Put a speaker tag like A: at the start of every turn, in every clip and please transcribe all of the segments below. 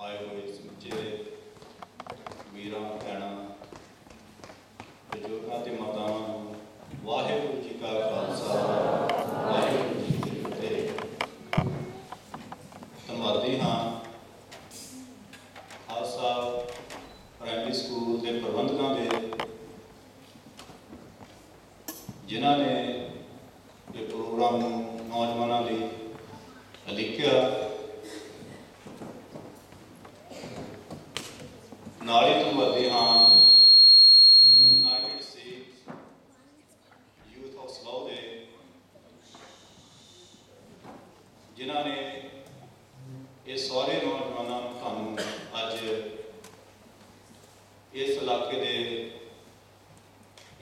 A: आए हुए समूचे वीरां भैणां बजुर्गां ते मातावां नूं वाहिगुरू जी का खालसा वाहिगुरू जी की फतेह। धन्नवादी हाँ खालसा प्राइमरी स्कूल के प्रबंधकों के जिन्हों ने ये प्रोग्राम नौजवानों लिए लिखा। नाल ही धन्नवादी हाँ United Sikh Youth of Slough के जिन्हों ने ये सारे नौजवानों थानू अज इस इलाके के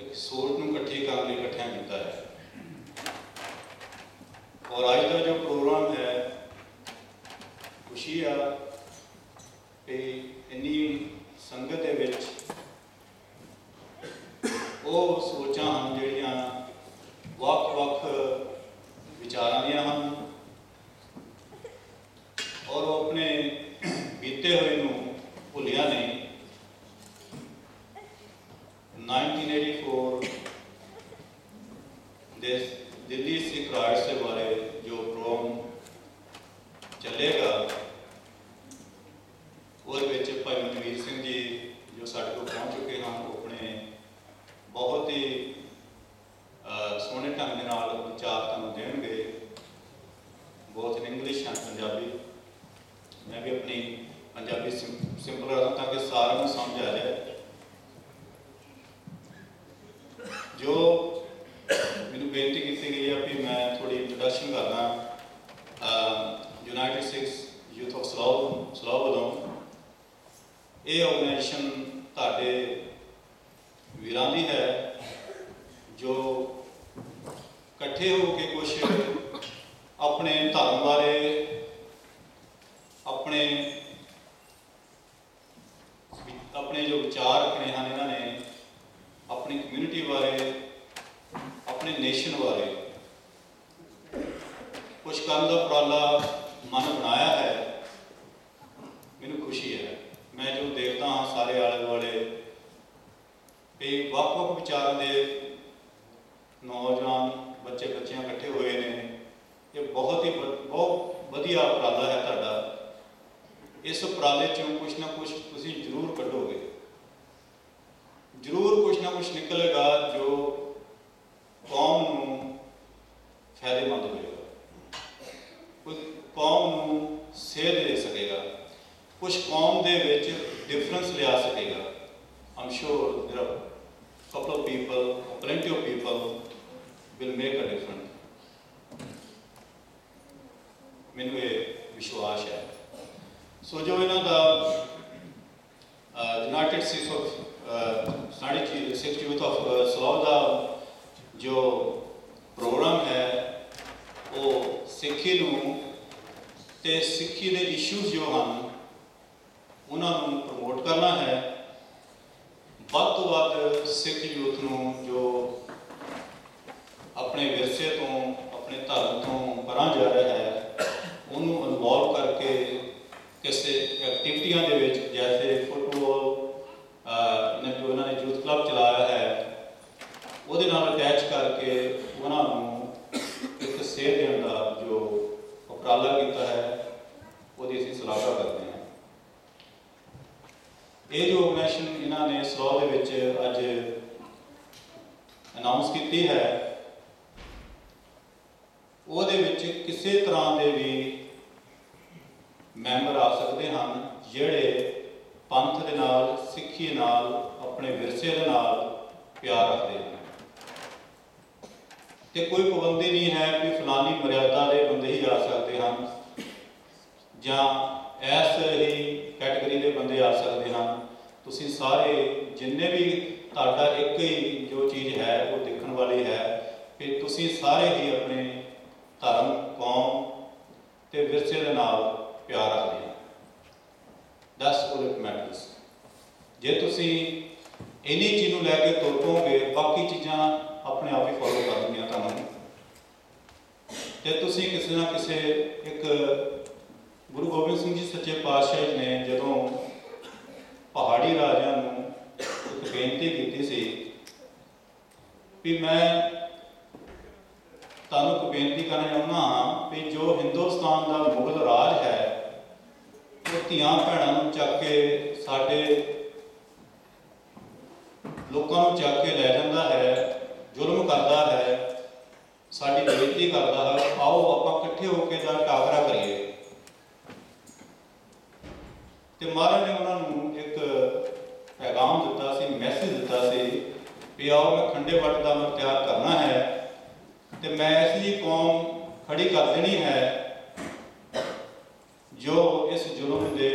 A: एक सोच नूं इकट्ठी करने इकट्ठा किया है। और अज का जो प्रोग्राम है खुशी आ कि इन्नी संगत दे विच वो सोचां हैं जिहड़ियां वख-वख विचारां दियां हन और वो अपने बीते हुए नूं भुलिया नहीं। 1984 दिल्ली सिख राइट्स के बारे जो प्रोग्राम चलेगा और भाई मनवीर सिंह जी जो साढ़े को पहुँच चुके हैं वो अपने बहुत ही सोहने ढंग के नाल विचार तुहानूं देणगे both in English and Punjabi. मैं भी अपनी पंजाबी सिंपल रखा ताकि सारे को समझ आ जाए। जो मैंने बेनती की गई है कि मैं थोड़ी इंट्रोडक्शन करना United Sikh Youth of Slough वालों ये ऑर्गेनाइजेशन ताड़े वीरां दी है जो इकट्ठे होकर कुछ अपने धर्म बारे अपने जो विचार रखने हैं इन्होंने अपनी कम्यूनिटी बारे अपने नेशन बारे कुछ करने का उपराला मन बनाया है। मैनूं खुशी है मैं जो देखता हाँ सारे आले दुआले कि वख-वख विचारों के नौजवान बच्चे बच्चियां इकट्ठे हुए ने। ये बहुत वधिया उपराला है तुहाडा। इस उपराले चों कुछ ना कुछ तुसीं जरूर कढोगे, जरूर कुछ ना कुछ निकलेगा जो कौम नूं फायदेमंद होएगा, कोई कौम नूं सेध दे सकेगा, कुछ कौम दे विच डिफरेंस लिया सकेगा। I'm sure there are couple of people, plenty of people will make a difference. मैनूं ये विश्वास है। सो जो इन्हां दा United Sikh Youth of Slough का जो प्रोग्राम है वो सिक्खी नूं ते सिक्खी दे इशूज़ जो हैं उन्होंने प्रमोट करना है। वध तो वध सिख यूथ नूं जो अपने विरसे तो अपने धर्म तो परां जा रहा है उन्होंने इनवॉल्व करके किसी एक्टिविटियां दे विच जैसे फुटबॉल जो इन्होंने यूथ क्लब चलाया है वो अटैच करके उन्होंने एक सेध देने का जो उपराला किया है वो असीं सराहना करते हैं। ये जो ऑर्गेनाइजेशन इन्होंने स्लॉ दे विच अज अनाउंस की है वो किसी तरह के भी मैंबर आ सकते हैं जिहड़े पंथ दे नाल सिक्खी नाल अपने विरसे दे नाल प्यार रखते हैं। तो कोई पाबंदी नहीं है कि फलानी मर्यादा के बंदे ही आ सकते हैं या ऐस ही कैटेगरी के बंदे आ सकते हैं। तुसीं सारे जिन्ने भी तुहाडा एक ही जो चीज़ है वो देखने वाली है कि तुसीं सारे ही अपने धर्म कौम ते विरसे दे नाल प्यार रखते हैं। That's all it matters. जे तुसीं इन्हीं चीज़ नूं लैके तुर पोगे बाकी चीज़ां अपने आप ही फॉलो कर देंगे तुहानूं। ते तुसीं किसी ना किसी एक गुरु गोबिंद सिंह जी सच्चे पातशाह ने भी मैं तुहानूं एक बेनती करना चाहुंदा हाँ भी जो हिंदुस्तान का मुगल राज है वो धीआं भैणां नूं चक के साडे लोकां नूं चक के लै जांदा है, जुल्म करता है, साडी बेइज्जती करता है। आओ आपां इकट्ठे होकर दा टाकरा करिए। ते महाराज ने उन्हां नूं एक पैगाम दिता सी, मैसेज दिता सी भी आओ मैं खंडे वट का मैं तैयार करना है तो मैं ऐसी कौम खड़ी कर देनी है जो इस जुल्म के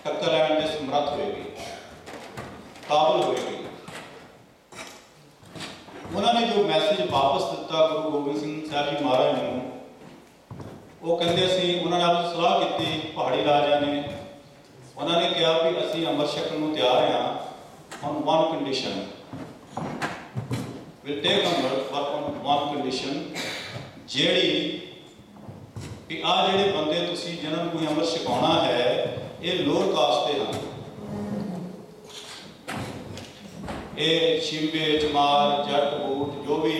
A: टक्कर लैण के समर्थ होएगी, काबिल होएगी। उन्होंने जो मैसेज वापस दिता गुरु गोबिंद सिंह साहब जी महाराज नूं, वो कहते सी उन्होंने आप सलाह की पहाड़ी राजा ने, उन्होंने कहा भी असी अमृत छकण नूं तैयार हाँ on one condition, will take Amrit but on one condition, जेड़ी भी आ जेडे बंदे तुसी जिन्हां कोई अमृत छकाउणा है ये लोअर कास्ट के हैं, ये शिंबे चमार जट बूट जो भी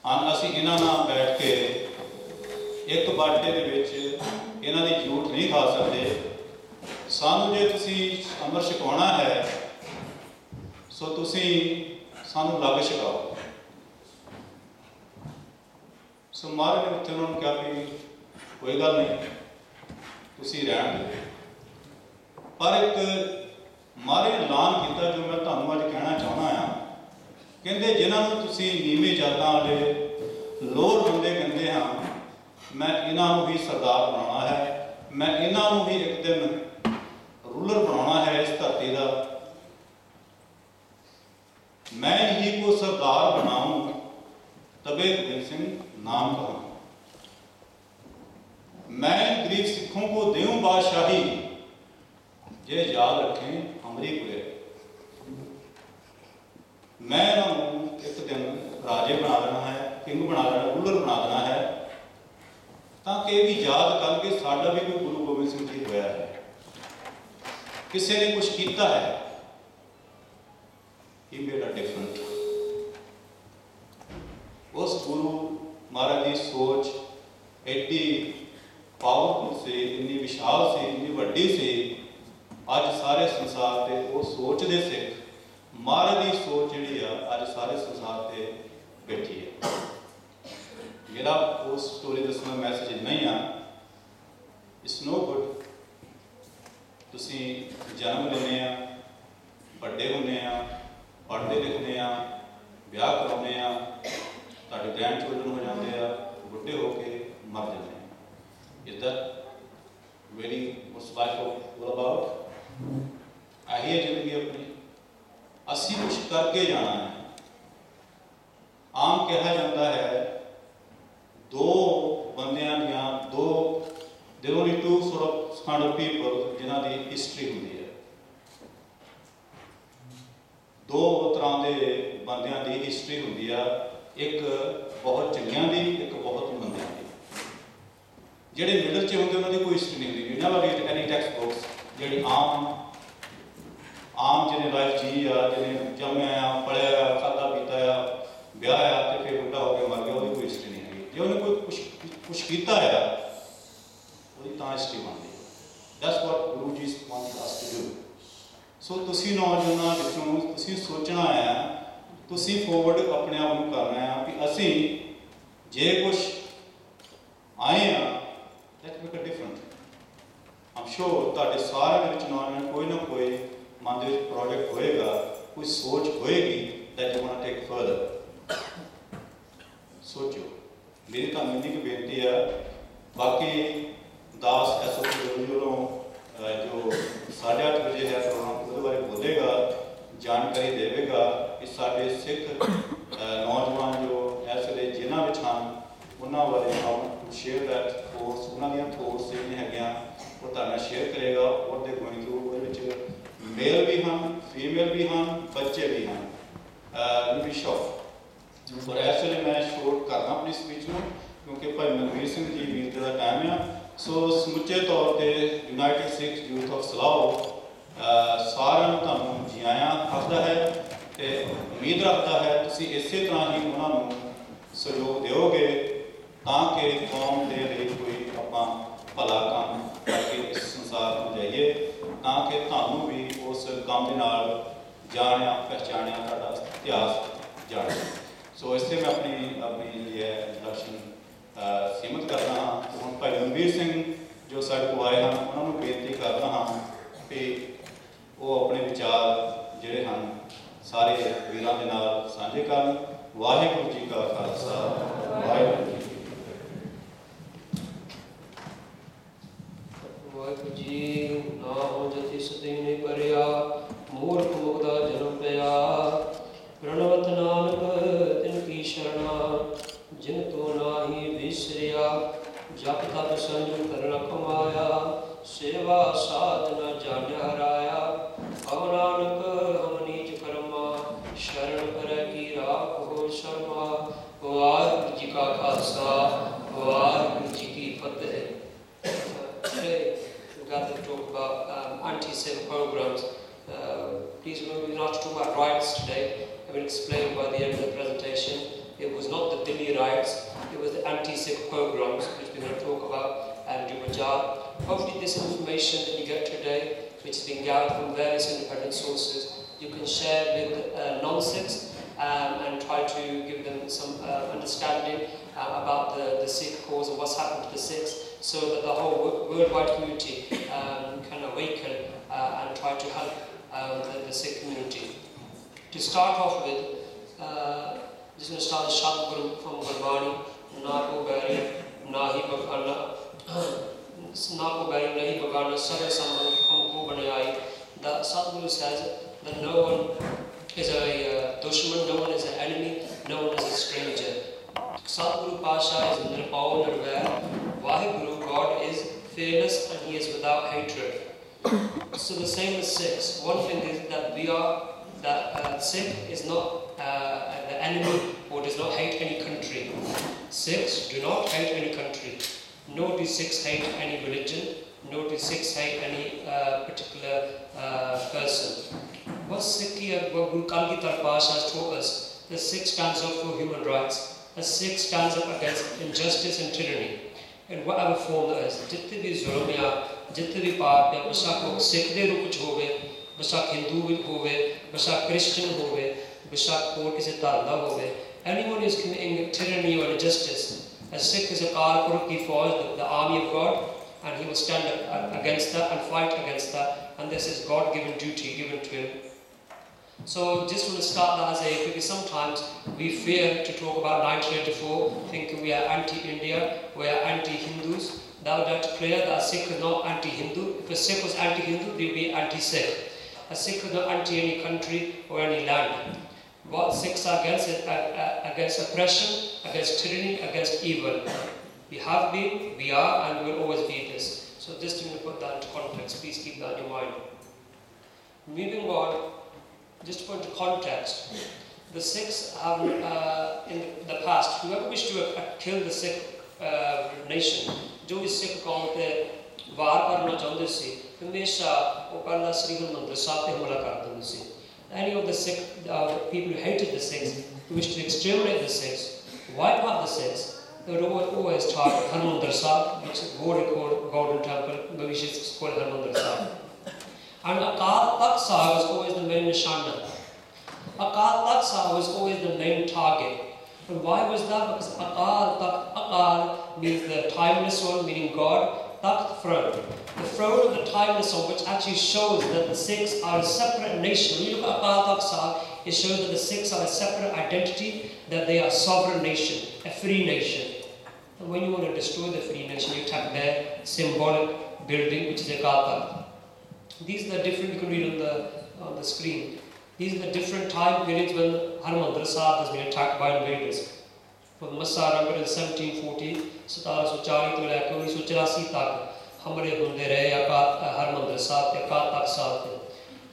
A: हाँ असी इन्हां नाल बैठ के एक बाटे दे विच इन्हां दी झूठ नहीं खा सकते। सानू जे तुसी अमृत छकाउणा है सो तुसी सानू लग छकाओ। सो महाराज ने उत्थे उन्होंने कहा भी कोई गल नहीं तुसी रहण दो, पर एक महाराज ने ऐलान किया जो मैं तुहानू अज कहना चाहना हाँ, कहते जिन्हां नूं तुसी नीवीं जातां वाले लोअर बंदे कहते हाँ, मैं इन्हां नूं ही सरदार बनाना है, मैं इन्हां नूं ही एक दिन रूलर बनाना है इस धरती का, मैं ही को सरदार बनाऊं तबे गोबिंद सिंह नाम कहूं, मैं गरीब सिखों को देऊं बादशाही जे याद रखें हमारी पुरे, मैं इन्हों एक दिन राजे बना देना है, किंग बना देना, रूलर बना देना है, ताकि ये भी याद करके साडा भी कोई गुरु गोबिंद सिंह जी होया है, किसी ने कुछ किया है, he made a difference। उस गुरु महाराज की सोच एडी पावरफुल से, इन्नी विशाल से, इन्नी वड्डी से, अज सारे संसार से वो सोचते सिख महाराज की सोच जी अज सारे संसार से बैठी है। मेरा उस स्टोरी दसना मैसेज नहीं आ, इट्स नो गुड तुसी जन्म लेने आ, बड़े होने आ, पढ़ते लिखने आ, ब्याह कराने आ, तुहाडे ग्रैंड चिल्ड्रन हो जाते हैं, बुढ़े होके मर जाते हैं। Is that very what's life all about? यही है जिंदगी अपनी, असी कुछ करके जाना है। आम कहा जाता है दो बंदियां दियां दो there are only two sort of kind of people जिन्हां दी हिस्ट्री होंदी है, दो तरह के बंदियां दी हिस्ट्री होंदी है, एक बहुत चंगियां दी, एक बहुत मंदियां दी। जेडे मिडल च होंदे उन्हां दी कोई हिस्ट्री नहीं होंदी। Never read any text books JD आम जिन्हें लाइफ जी आ, जिन्हें जम्मिया आ, पढ़िया आ, खादा पीता आ, ब्याह आ ते फिर बुढ़ा होकर मर गया, उसकी कोई हिस्ट्री नहीं है। जो उन्हें कोई कुछ किया है उसकी तां हिस्ट्री बनती है। That's what Guru ji want us to do. सो तुसी नौजवानों विचों तुसी सोचना है, तुसी फॉरवर्ड अपने आप को करना है कि असी जे कुछ आए हैं let's make a difference. I am sure तुहाडे सारे दे विच नौजवान कोई ना कोई मन दे विच प्रोजेक्ट होएगा, कोई सोच होएगी that you want take further. सोचो, मेरी तुहानूं इन्नी की बेनती है। बाकी दास एसओपी जो 8:30 बजे है प्रोग्राम उसके बारे बोलेगा, जानकारी देगा कि साढ़े सिख नौजवान जो इस वे जिन्हों में हैं उन्होंने बारे शेयर दैट थॉट्स, उन्होंने थॉट्स जिन्हें है वो तुहाडे शेयर करेगा। और दे गोइंग थ्रू वो मेल भी हैं, फीमेल भी हैं, बच्चे भी हैं, बी शॉप। और इस वे मैं शॉर्ट करना अपनी स्पीच में क्योंकि भाई मनवीर सिंह जी वीर का टाइम है। सो समुचे तौर पर यूनाइटेड सिख यूथ ऑफ सलाह सारिਆਂ ਨੂੰ ਤੁਹਾਨੂੰ ਜੀ ਆਇਆਂ ਆਖਦਾ है। ਤੇ ਉਮੀਦ ਰੱਖਦਾ ਹੈ ਤੁਸੀਂ ਇਸੇ ਤਰ੍ਹਾਂ ਹੀ ਉਹਨਾਂ ਨੂੰ ਸਹਿਯੋਗ ਦਿਓਗੇ ਤਾਂ ਕਿ ਕੌਮ ਦੇ ਲਈ ਕੋਈ ਆਪਾਂ ਭਲਾ ਕੰਮ ਕਰਕੇ ਇਸ ਸੰਸਾਰ ਨੂੰ ਜਾਈਏ, ਤਾਂ ਕਿ ਤੁਹਾਨੂੰ ਵੀ ਉਸ ਕੰਮ ਦੇ ਨਾਲ ਜਾਣਿਆ ਪਹਿਚਾਣਿਆ ਤੁਹਾਡਾ ਇਤਿਹਾਸ ਜਾਣੇ। ਸੋ ਇਸੇ ਮੈਂ ਆਪਣੀ ਜਿਹੜੀ ਹੈ ਇੰਟਰੋਡਕਸ਼ਨ ਸੀਮਤ ਕਰਦਾ ਹਾਂ। ਹੁਣ ਭਾਈ ਮਨਵੀਰ ਸਿੰਘ ਜੋ ਸਾਡੇ ਕੋਲ ਆਏ ਹਨ ਉਹਨਾਂ ਨੂੰ ਬੇਨਤੀ ਕਰਦਾ ਹਾਂ ਕਿ ਉਹ ਆਪਣੇ ਵਿਚਾਰ ਜਿਹੜੇ ਹਨ ਸਾਰੇ ਵੀਰਾਂ ਦੇ ਨਾਲ ਸਾਂਝੇ ਕਰਨ। ਵਾਹਿਗੁਰੂ ਜੀ ਕਾ ਖਾਲਸਾ, ਵਾਹਿਗੁਰੂ ਜੀ ਕੀ ਫਤਿਹ।
B: ਵਾਹਿਗੁਰੂ ਜੀ ਨਾਮ ਜਤੀ ਸਦੀਨੇ ਭਰਿਆ, ਮੂਰਖ ਮੁਗਦਾ ਜਨਮ ਪਿਆ। ਪ੍ਰਣਵਤ ਨਾਨਕ ਤਿਨ ਕੀ ਸ਼ਰਣਾ, ਜਿਨ ਤੋ ਨਾਹੀ ਵਿਸਰਿਆ। ਜਪ ਤਪ ਸੰਜਮ ਕਰਨਾ ਕਮਾਇਆ, ਸੇਵਾ ਸਾਧ ਨ ਜਾਣਿਆ ਹਰਾਇਆ। ਕਉ ਨਾਨਕ ਹਮ ਨੀਚ ਕਰਮਾ, ਸ਼ਰਨ ਕਰੈ ਕੀ ਰਾਖ ਹੋ ਸ਼ਰਮਾ। ਵਾਹਿਗੁਰੂ ਜੀ ਕਾ ਖਾਲਸਾ, ਵਾਹਿਗੁਰੂ ਜੀ ਕੀ ਫਤਿਹ। Today we're gathered to talk about anti-sin programs. Please remember, we're not talking about riots today. I will explain by the end of the presentation. It was not the Delhi riots, it was the anti-Sikh pogroms which we're going to talk about and do Punjab. Hopefully this information that you get today, which has been gathered from various independent sources, you can share with non-Sikhs and try to give them some understanding about the Sikh cause and what's happened to the Sikhs, so that the whole worldwide community can awaken and try to help the Sikh community. To start off with, just going to start the Shabad from Gurbani. Na ko bari nahi bagana, na ko bari nahi bagana, sabe sambandh humko banayai. The Sadguru says that no one is a dushman, no one is an enemy, no one is a stranger. Sadguru Pasha is nirpao nirvair. Vaheguru, God is fearless and he is without hatred. So the same as Sikhs. One thing is that we are, that Sikh is not the enemy or does not hate any country. Sikhs do not hate any country. Nor do Sikhs hate any religion. Nor do Sikhs hate any particular person. What Guru Kalgitar Pasha has taught us, the Sikh stands up for human rights. A Sikh stands up against injustice and tyranny in whatever form that is. जितने भी जुल्म या जितने भी पाप या बेशक वो सिख दे रूप च होवे, बेशक हिंदू होवे, बेशक क्रिश्चियन होवे, बेशक और किसी धर्म दा होवे, anyone who is committing tyranny or injustice, a Sikh is a Karpur ki fauj, the army of God, and he will stand against that and fight against that, and this is God-given duty given to him. So just want to start that as a, because sometimes we fear to talk about 1984, thinking we are anti-India, we are anti-Hindus. That would have to clear that a Sikh is not anti-Hindu. If a Sikh was anti-Hindu, they would be anti-Sikh. A Sikh is not anti any country or any land. What Sikhs are against is against oppression, against tyranny, against evil. We have been, we are, and we will always be this. So just to put that into context, please keep that in your mind. Moving on, just to put into context, the Sikhs have, in the past, whoever wished to kill the Sikh nation, जो इस सिख कौम पे वार करना चाहते सी, हमेशा वो पहला श्री हरमंदिर साहिब पे हमला कर देते सी. Any of the Sikh people who hated the Sikhs, who wished to exterminate the Sikhs, wipe out the Sikhs, they would always target Harmandir Sahib, which is golden temple, but we should call it Harmandir Sahib. And Akal Takht Sahib was always the main nishana. Akal Takht Sahib was always the main target. And why was that? Because Akal means the timeless one, meaning God. Takht, throne. The throne of the timeless one, which actually shows that the Sikhs are a separate nation. When you look at Akal Takht Sahib, it shows that the Sikhs are a separate identity, that they are a sovereign nation, a free nation. And when you want to destroy the free nation, you attack their symbolic building, which is Akal Takht. These are the different, you can read on the screen. These are the different time periods when Harmandir Sahib has been attacked by invaders. From Massarangar in 1740, 1740 to 1984 tak hamle hunde rahe Harmandir Sahib te Akal Takht Sahib.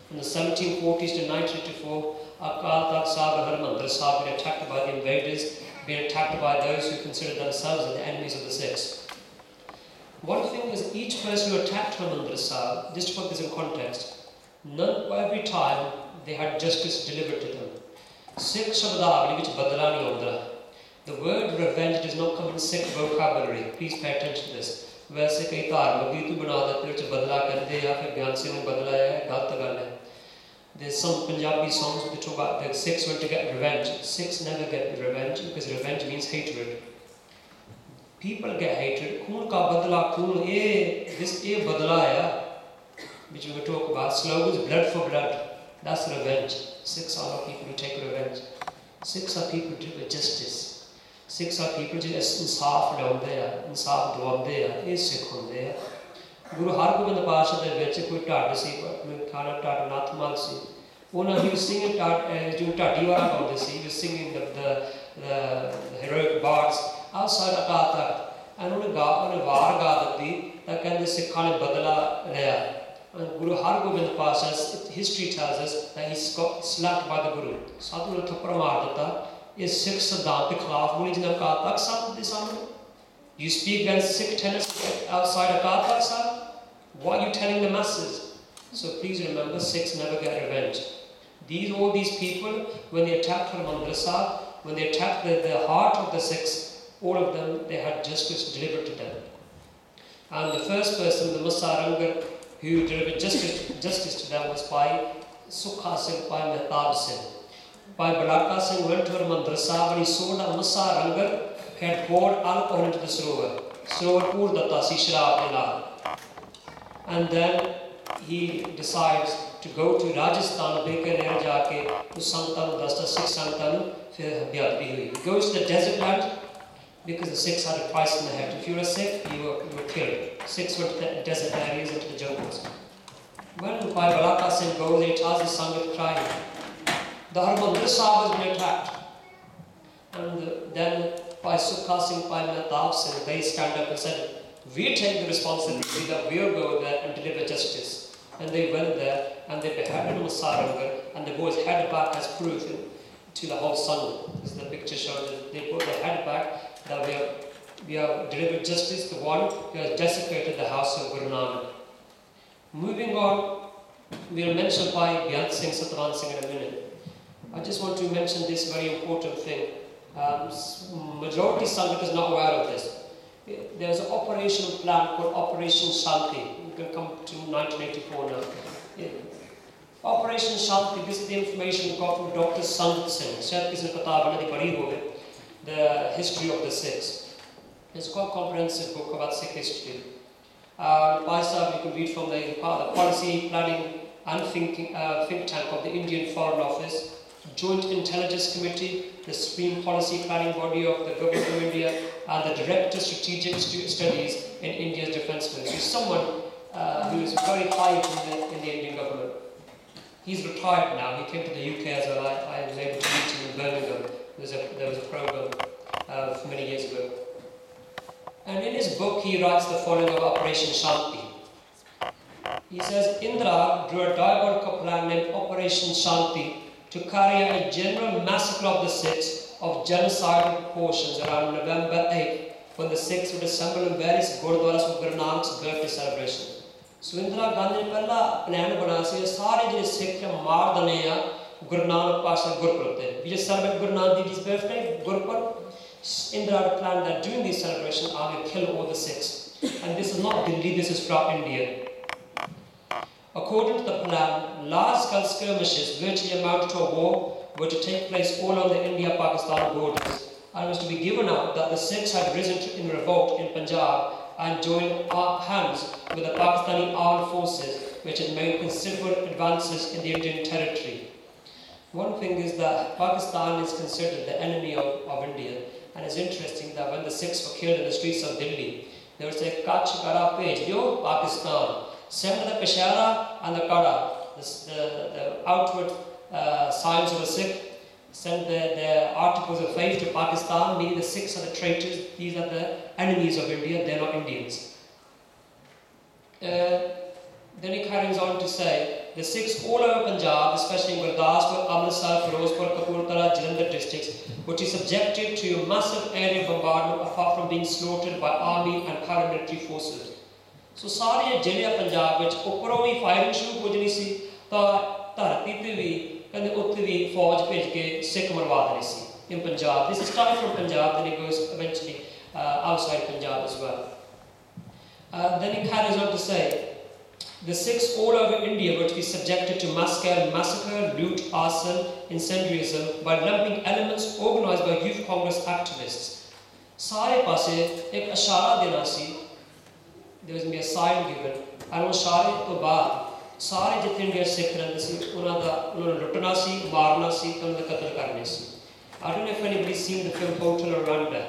B: From the 1740s to 1984, Akal Takht Sahib and Harmandir Sahib been attacked by the invaders, been attacked by those who consider themselves as the enemies of the Sikhs. One thing is, each person who attacked Harmandir Sahib, just to put this in context, every time they had justice delivered to them. Sikh Shabad which badla nahi aunda. The word revenge does not come in Sikh vocabulary. Please pay attention to this. वैसे कई धार्मिक गीत बना देते हैं बदला करते हैं या फिर ज्ञान से नहीं बदला है गलत गल है. There's some Punjabi songs that talk about the Sikhs went to get revenge. Sikhs never get revenge because revenge means hatred. People get hatred. Khoon ka badla khoon this badla hai which we will talk about. Slough is blood for blood. That's revenge. Sikhs are not people who take revenge. Sikhs are people who do with justice. Sikhs are people who इंसाफ लाते हैं, इंसाफ दवाते हैं. ये सिख होते हैं. Guru Hargobind Pasha de ਵਿੱਚ ਕੋਈ ਢੱਡ ਸੀ ਖਾਣਾ ਢੱਡ ਨਾਥਮਾਲ ਸੀ. ਉਹਨਾਂ he was singing ਜੋ ਢਾਡੀ ਵਾਲਾ ਗਾਉਂਦੇ ਸੀ. He was singing the heroic bards outside Akal Takht. And ਉਹਨੇ ਵਾਰ ਗਾ ਦਿੱਤੀ ਤਾਂ ਕਹਿੰਦੇ ਸਿੱਖਾਂ ਨੇ ਬਦਲਾ ਲਿਆ. Guru Hargobind Pasha's history tells us that he got slapped by the Guru. ਸਾਧੂ ਨੇ ਥੱਪੜ ਮਾਰ ਦਿੱਤਾ. ਇਸ ਸਿੱਖ ਸਿਧਾਂਤ ਦੇ ਖਿਲਾਫ ਬੋਲੀ ਜਿਹਨਾਂ Akal Takht ਸਾਹਿਬ ਦੇ ਸਾਹਮਣੇ. You speak against Sikh tenets outside Akal Takht Sahib? What are you telling the masses? So please remember, Sikhs never get revenge. All these people, when they attacked Bhai Manvir Singh, when they attacked the heart of the Sikhs, all of them, they had justice delivered to them. And the first person, the Musa Rangar, who delivered justice to them was Bhai Sukha Singh, Bhai Mehtab Singh. Bhai Balaka Singh went to Bhai Manvir Singh and he saw that Musa Rangar had poured alcohol into the Sarovar. Sarovar poured datta si sharab de naal. And then he decides to go to Rajasthan, Bikaner jaake us santan nu dasta Sikh santan nu fir byadbi hui. He goes to the desert land because the Sikhs had a price in the head. If you were a Sikh, you were killed. Sikhs went to the desert areas, into the jungles. When Bhai Balaka Singh goes, he tells his Sangat crying. The Bhai Manvir Sahib has been attacked. And then Bhai Sukha Singh, Bhai Mehtab Singh, they stand up and said, we take the responsibility that we'll go there and deliver justice. And they went there and they beheaded Musa Rangar and the boys headed back as proof to the whole Sangh. This is the picture showing that they put their head back that we have delivered justice to one who has desecrated the house of Guru Nanak. Moving on, we'll mention Bhai Bhyant Singh, Satran Singh in a minute. I just want to mention this very important thing. Majority Sangat is not aware of this. There's an operational plan called Operation Shanti. You can come to 1984 now. Operation Shanti, this is the information we got from Dr. Sangat Singh. Shayad kisi kitab na di padhi hoge. The history of the Sikhs. It's quite a comprehensive book about Sikh history. Bhai Sahib, you can read from the policy planning and think tank of the Indian Foreign Office, Joint Intelligence Committee, the Supreme Policy Planning Body of the Government of India, and the Director of Strategic Studies in India's Defence Ministry. Someone who is very high in the Indian government. He's retired now. He came to the UK as well. I was able to meet him in Birmingham. There was a program many years ago. And in his book, he writes the following of Operation Shanti. He says, Indra drew a diabolical plan named Operation Shanti to carry out a general massacre of the Sikhs of genocidal proportions around November 8th, when the Sikhs would assemble in various Gurdwaras for Guru Nanak's birthday celebration. So Indira Gandhi ne pehla plan banaya si sare jehde Sikh maar dane ya Guru Nanak Pasha Gurpurab te. We just celebrate Guru Nanak Dev Ji's birthday, Gurpurab. Indira had planned that during these celebrations I will kill all the Sikhs. And this is not Delhi, this is from India. According to the plan, large-scale skirmishes virtually amounted to a war were to take place all on the India-Pakistan borders, and it was to be given out that the Sikhs had risen in revolt in Punjab and joined hands with the Pakistani armed forces, which had made considerable advances in the Indian territory. One thing is that Pakistan is considered the enemy of India, and it's interesting that when the Sikhs were killed in the streets of Delhi, they would say, Kach Kara Pej, Yo, Pakistan. Send the Peshara and the Kara, the outward signs of the Sikh, send the articles of faith to Pakistan, meaning the Sikhs are the traitors, these are the enemies of India, they're not Indians. Then he carries on to say, the Sikhs all over Punjab, especially in Gurdaspur, Amritsar, Firozpur, Kapurthala, Jalandhar districts, were to be subjected to a massive aerial bombardment apart from being slaughtered by army and paramilitary forces. So सारे जिले पंजाब विच उपरों भी firing शुरू हो जानी सी तां धरती ते भी कहते उत्थे भी फौज भेज के सिख मरवा देने सी in Punjab. This is started from Punjab, then it goes eventually outside Punjab as well. Then he carries on to say, the Sikhs all over India were to be subjected to massacre, loot, arson, incendiarism by lumping elements organised by Youth Congress activists. Sare paase ek ashara dena si, there was going to be a sign given, and wo ashare to baad ਸਾਰੇ ਜਿੱਥੇ India ਸਿੱਖ ਰਹਿੰਦੇ ਸੀ ਉਹਨਾਂ ਨੂੰ ਲੁੱਟਣਾ ਸੀ, ਮਾਰਨਾ ਸੀ, ਉਹਨਾਂ ਦਾ ਕਤਲ ਕਰਨੇ ਸੀ. I don't know if anybody's seen the film Hotel Rwanda.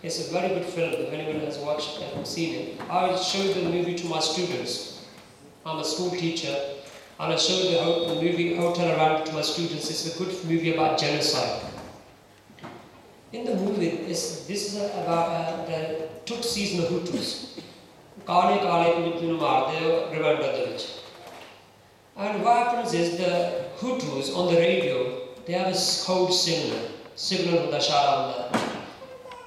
B: It's a very good film if anyone has watched it and seen it. I showed the movie to my students. I'm a school teacher and I showed the movie Hotel Rwanda to my students. It's a good movie about genocide. In the movie, this is about the Tutsis and the Hutus. Kaale ਨੂੰ ਮਾਰਦੇ Rwanda ਦੇ ਵਿੱਚ. And what happens is the Hutus on the radio, they have a code signal with the shara.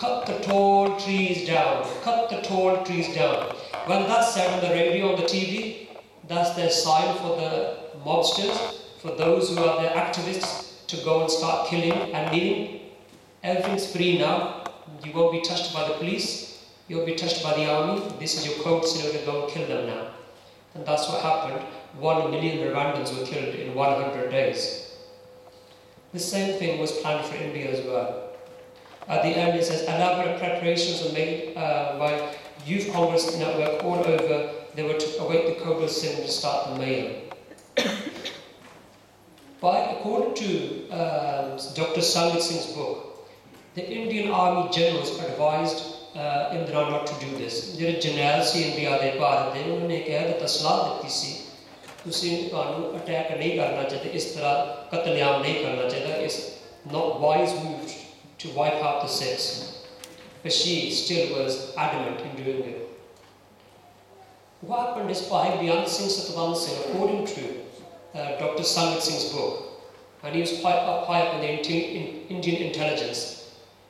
B: Cut the tall trees down, cut the tall trees down. When that's said on the radio, on the TV, that's their sign for the mobsters, for those who are the activists to go and start killing and leaving. Everything's free now. You won't be touched by the police, you won't be touched by the army. This is your code signal to go and kill them now. And that's what happened. 1 million Rwandans were killed in 100 days. The same thing was planned for India as well. At the end it says elaborate preparations were made by Youth Congress network all over. They were to await the code signal to start the mayhem. According to Dr. Shabad Singh's book, the Indian Army generals advised Indira not to do this. ਜਿਹੜੇ ਜਰਨੈਲ ਸੀ India ਦੇ ਭਾਰਤ ਦੇ ਉਹਨਾਂ ਨੇ ਕਹਿ ਦਿੱਤਾ ਸਲਾਹ ਦਿੱਤੀ ਸੀ ਤੁਸੀਂ ਤੁਹਾਨੂੰ ਅਟੈਕ ਨਹੀਂ ਕਰਨਾ ਚਾਹੀਦਾ ਇਸ ਤਰ੍ਹਾਂ ਕਤਲੇਆਮ ਨਹੀਂ ਕਰਨਾ ਚਾਹੀਦਾ ਇਸ not wise move to wipe out the Sikhs, but she still was adamant in doing it. What happened is Bhai Manvir Singh, according to Dr. Shabad Singh's book, and he was quite high up in the Indian intelligence.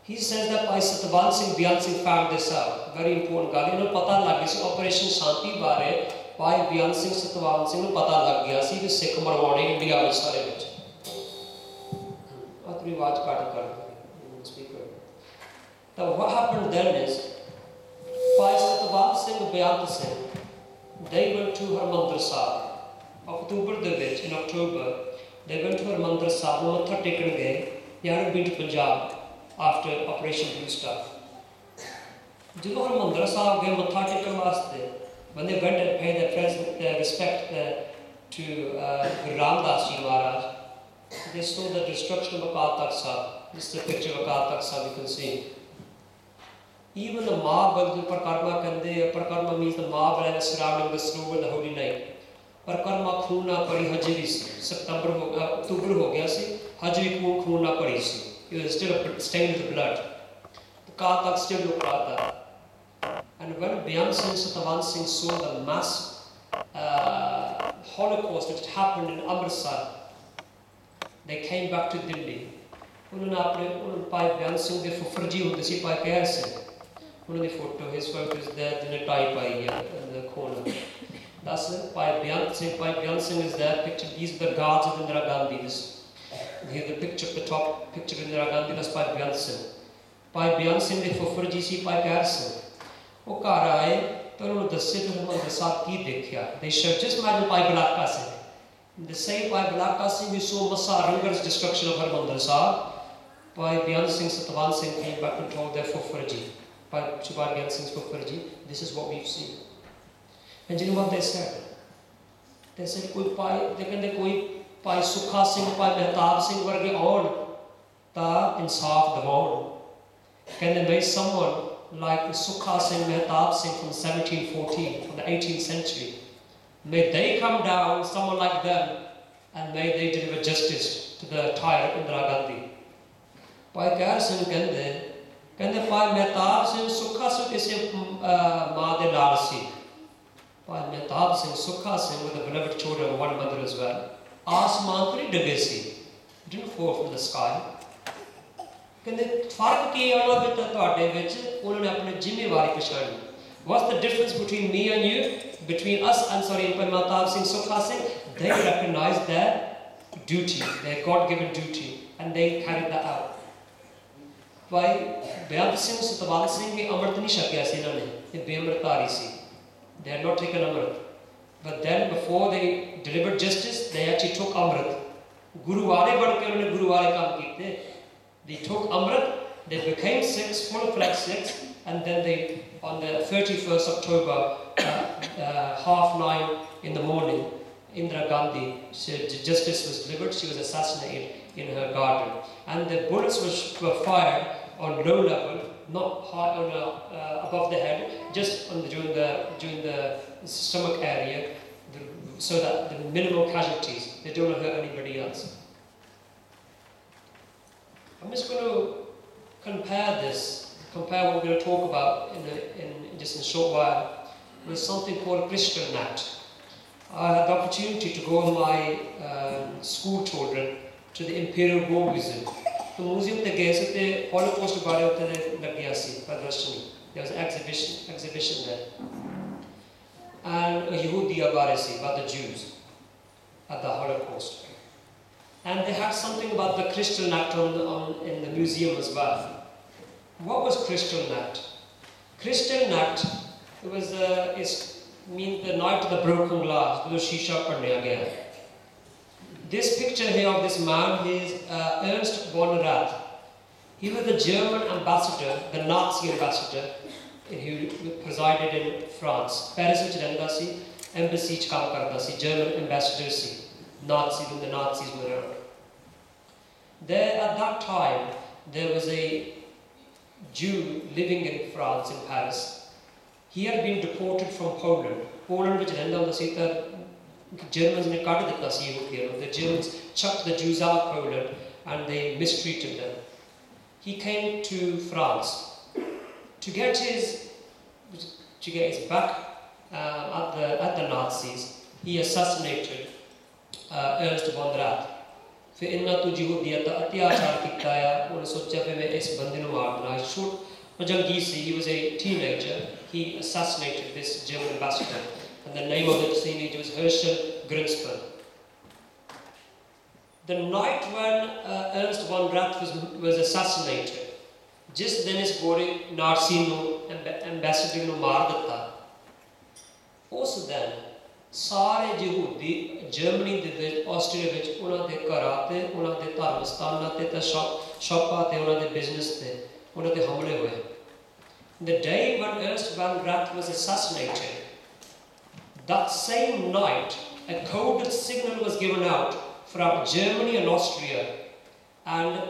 B: He says that Bhai Manvir Singh found this out. Very important ਗੱਲ ਇਹਨੂੰ ਪਤਾ ਲੱਗ ਗਿਆ ਸੀ operation ਸ਼ਾਂਤੀ ਬਾਰੇ ਭਾਈ ਬਿਆਨ ਸਿੰਘ ਸਤਵਾਲ ਸਿੰਘ ਨੂੰ ਪਤਾ ਲੱਗ ਗਿਆ ਸੀ ਕਿ ਸਿੱਖ ਮਰਵਾਉਣੇ ਇੰਡੀਆ ਵਿੱਚ ਸਾਰੇ ਵਿੱਚ ਆਪਣੀ ਆਵਾਜ਼ ਕੱਟ ਕਰ ਸਪੀਕਰ ਤਾਂ what happened then is ਭਾਈ ਸਤਵਾਲ ਸਿੰਘ ਬਿਆਨ Singh they went to Harmandir Sahib October ਦੇ ਵਿੱਚ in October they went to Harmandir Sahib ਨੂੰ ਮੱਥਾ ਟੇਕਣ ਗਏ they had been to Punjab after Operation Blue Star. ਜਦੋਂ ਹਰਮੰਦਰ ਸਾਹਿਬ ਗਏ ਮੱਥਾ ਟੇਕਣ ਵਾਸਤੇ when they went and paid their respect to Guru Ramdas Ji Maharaj, they saw the destruction of Akal Takht Sahib. This is a picture of Akal Takht Sahib you can see. Even the marble, the Parakarma kande, Parakarma means the marble surrounding the Slough and the Holy Night. Parakarma khoon na padi hajj vi si. October ho gaya si, hajj vi khoon na padi si. It was still stained with blood. The Akal Takht still looked like that. And when Bhai Manvir Singh saw the mass Holocaust which happened in Amritsar, they came back to Delhi. उन्होंने Bhai Manvir Singh के फुफर जी होते सी Bhai Keertan Singh. उन्होंने photo, his photo is there, जिन्हें tie पाई है in the corner. That's it. Bhai Manvir Singh is there. Picture. These are the guards of Indira Gandhi. Here's the picture at the top. Picture of Indira Gandhi. That's Bhai Manvir Singh. Bhai Manvir Singh के फुफर जी सी Bhai Keertan Singh. वो घर आए तो उन्होंने दस्से तो हरमंदर साहब की देखा. They showed just imagine Bhai Balaka Singh. The same Bhai Balaka Singh we saw Massa Rangar's destruction of Harmandir Sahib. Bhai Manvir Singh Satwan Singh came back and told their Fufarji, Bhai Manvir Singh's Fufarji, this is what we've seen. And you know what they said? They said koi Bhai, they कहते कोई Bhai Sukha Singh, Bhai Mehtab Singh वर्गे और ता इंसाफ दवाओ. कहते may someone like Sukha Singh, Mehtab Singh from 1714, from the 18th century. May they come down, someone like them, and may they deliver justice to the tyrant Indira Gandhi. Bhai Keertan Singh कहते Bhai Mehtab Singh, Sukha Singh किसी माँ दे लाल सी. Bhai Mehtab Singh, Sukha Singh with the beloved children of one mother as well. आसमान पर ही डगे सी. Didn't fall from the sky. कहते फर्क की है उन्होंने ਤੁਹਾਡੇ ਵਿੱਚ उन्होंने अपनी जिम्मेवारी पछाड़ी. What's the difference between me and you, between us and Bhai Mehtab Singh, Sukha Singh? They recognized that duty, their God-given duty, and they carried that out. Bhai Manvir Singh, Shabad Singh, they amrit nahi shakya si inhone, ye beamritari si. They had not taken amrit. But then before they delivered justice, they actually took amrit. Guru wale ban ke unhone guru wale kaam kite. They took amrit, they became Sikhs, full-fledged Sikhs, and then they, on the 31st October, 9:30 in the morning, Indira Gandhi, justice was delivered. She was assassinated in her garden, and the bullets were fired on low level, not high on above the head, just on during the stomach area, so that the minimal casualties. They don't hurt anybody else. I'm just going to compare what we're going to talk about in just a short while with something called Christian Act. I had the opportunity to go with my school children to the Imperial War Museum. The museum they gave the Holocaust bare utte lagiya si pradarshani. There was an exhibition there. And a Yehudiya bare si about the Jews at the Holocaust. And they had something about the Christian Act in the museum as well. What was Christian Act? Christian Act, it was means the night of the broken glass, because shisha padne gaya. This picture here of this man is Ernst von Rath. He was the German ambassador, the Nazi ambassador, who presided in France. Paris vich rehda si, embassy ch kaam karda si, German ambassador si. Nazis, when the Nazis were around. There, at that time, there was a Jew living in France, in Paris. He had been deported from Poland. Poland, which the Germans ne kad ditta si Yehudiyan. The Germans chucked the Jews out of Poland and they mistreated them. He came to France to get his back at the Nazis. He assassinated Ernst von Rath. फिर इन्ना तो यहूदियत का अत्याचार किया है उन्होंने सोचा फिर मैं इस बंदे को मारना है shoot जंगी से he was a teenager. He assassinated this German ambassador, and the name of the teenager was Herschel Grinspan. The night when Ernst von Rath was assassinated, just then is Gori Narsino ambassador no maar ditta. Also then, ਸਾਰੇ ਯਹੂਦੀ Germany ਦੇ ਵਿੱਚ Austria ਵਿੱਚ ਉਹਨਾਂ ਦੇ ਘਰਾਂ ਤੇ ਉਹਨਾਂ ਦੇ ਧਰਮ ਸਥਾਨਾਂ ਤੇ ਸ਼ਾਪਾਂ ਤੇ ਉਹਨਾਂ ਦੇ ਬਿਜ਼ਨਸ ਤੇ ਉਹਨਾਂ ਦੇ ਹਮਲੇ ਹੋਏ. The day when Ernst von Rath was assassinated, that same night a coded signal was given out from Germany and Austria, and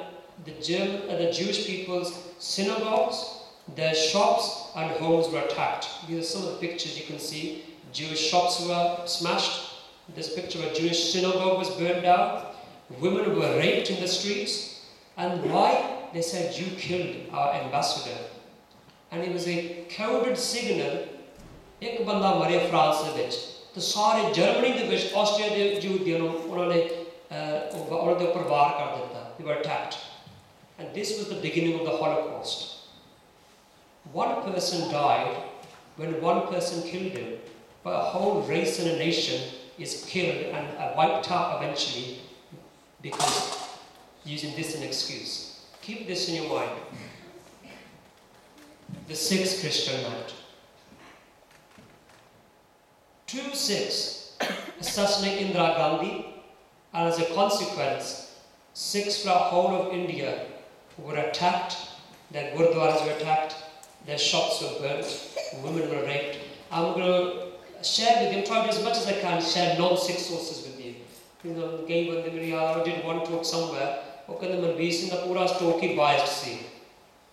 B: the Jewish people's synagogues, their shops and homes were attacked. These are some of the pictures you can see. Jewish shops were smashed. This picture of a Jewish synagogue was burned down. Women were raped in the streets. And why? They said, you killed our ambassador. And it was a coded signal. एक बंदा मरे France ਦੇ ਵਿੱਚ ਤੇ ਸਾਰੇ Germany ਦੇ ਵਿੱਚ Austria ਦੇ ਯਹੂਦੀਆਂ ਨੂੰ ਉਹਨਾਂ ਦੇ ਉੱਪਰ ਵਾਰ ਕਰ ਦਿੱਤਾ. They were attacked. And this was the beginning of the Holocaust. One person died when one person killed him. But a whole race and a nation is killed and wiped out eventually because using this as an excuse. Keep this in your mind. The sixth Christian Act. 2 Sikhs assassinate Indira Gandhi, and as a consequence, Sikhs from the whole of India were attacked, their gurdwaras were attacked, their shops were burnt, women were raped. I'm going to share with you, try to as much as I can share non-Sikh sources with you. You know, कई बंदे मेरे यार did one talk somewhere, वो कहते मनवीर सिंह का पूरा talk ही biased सी.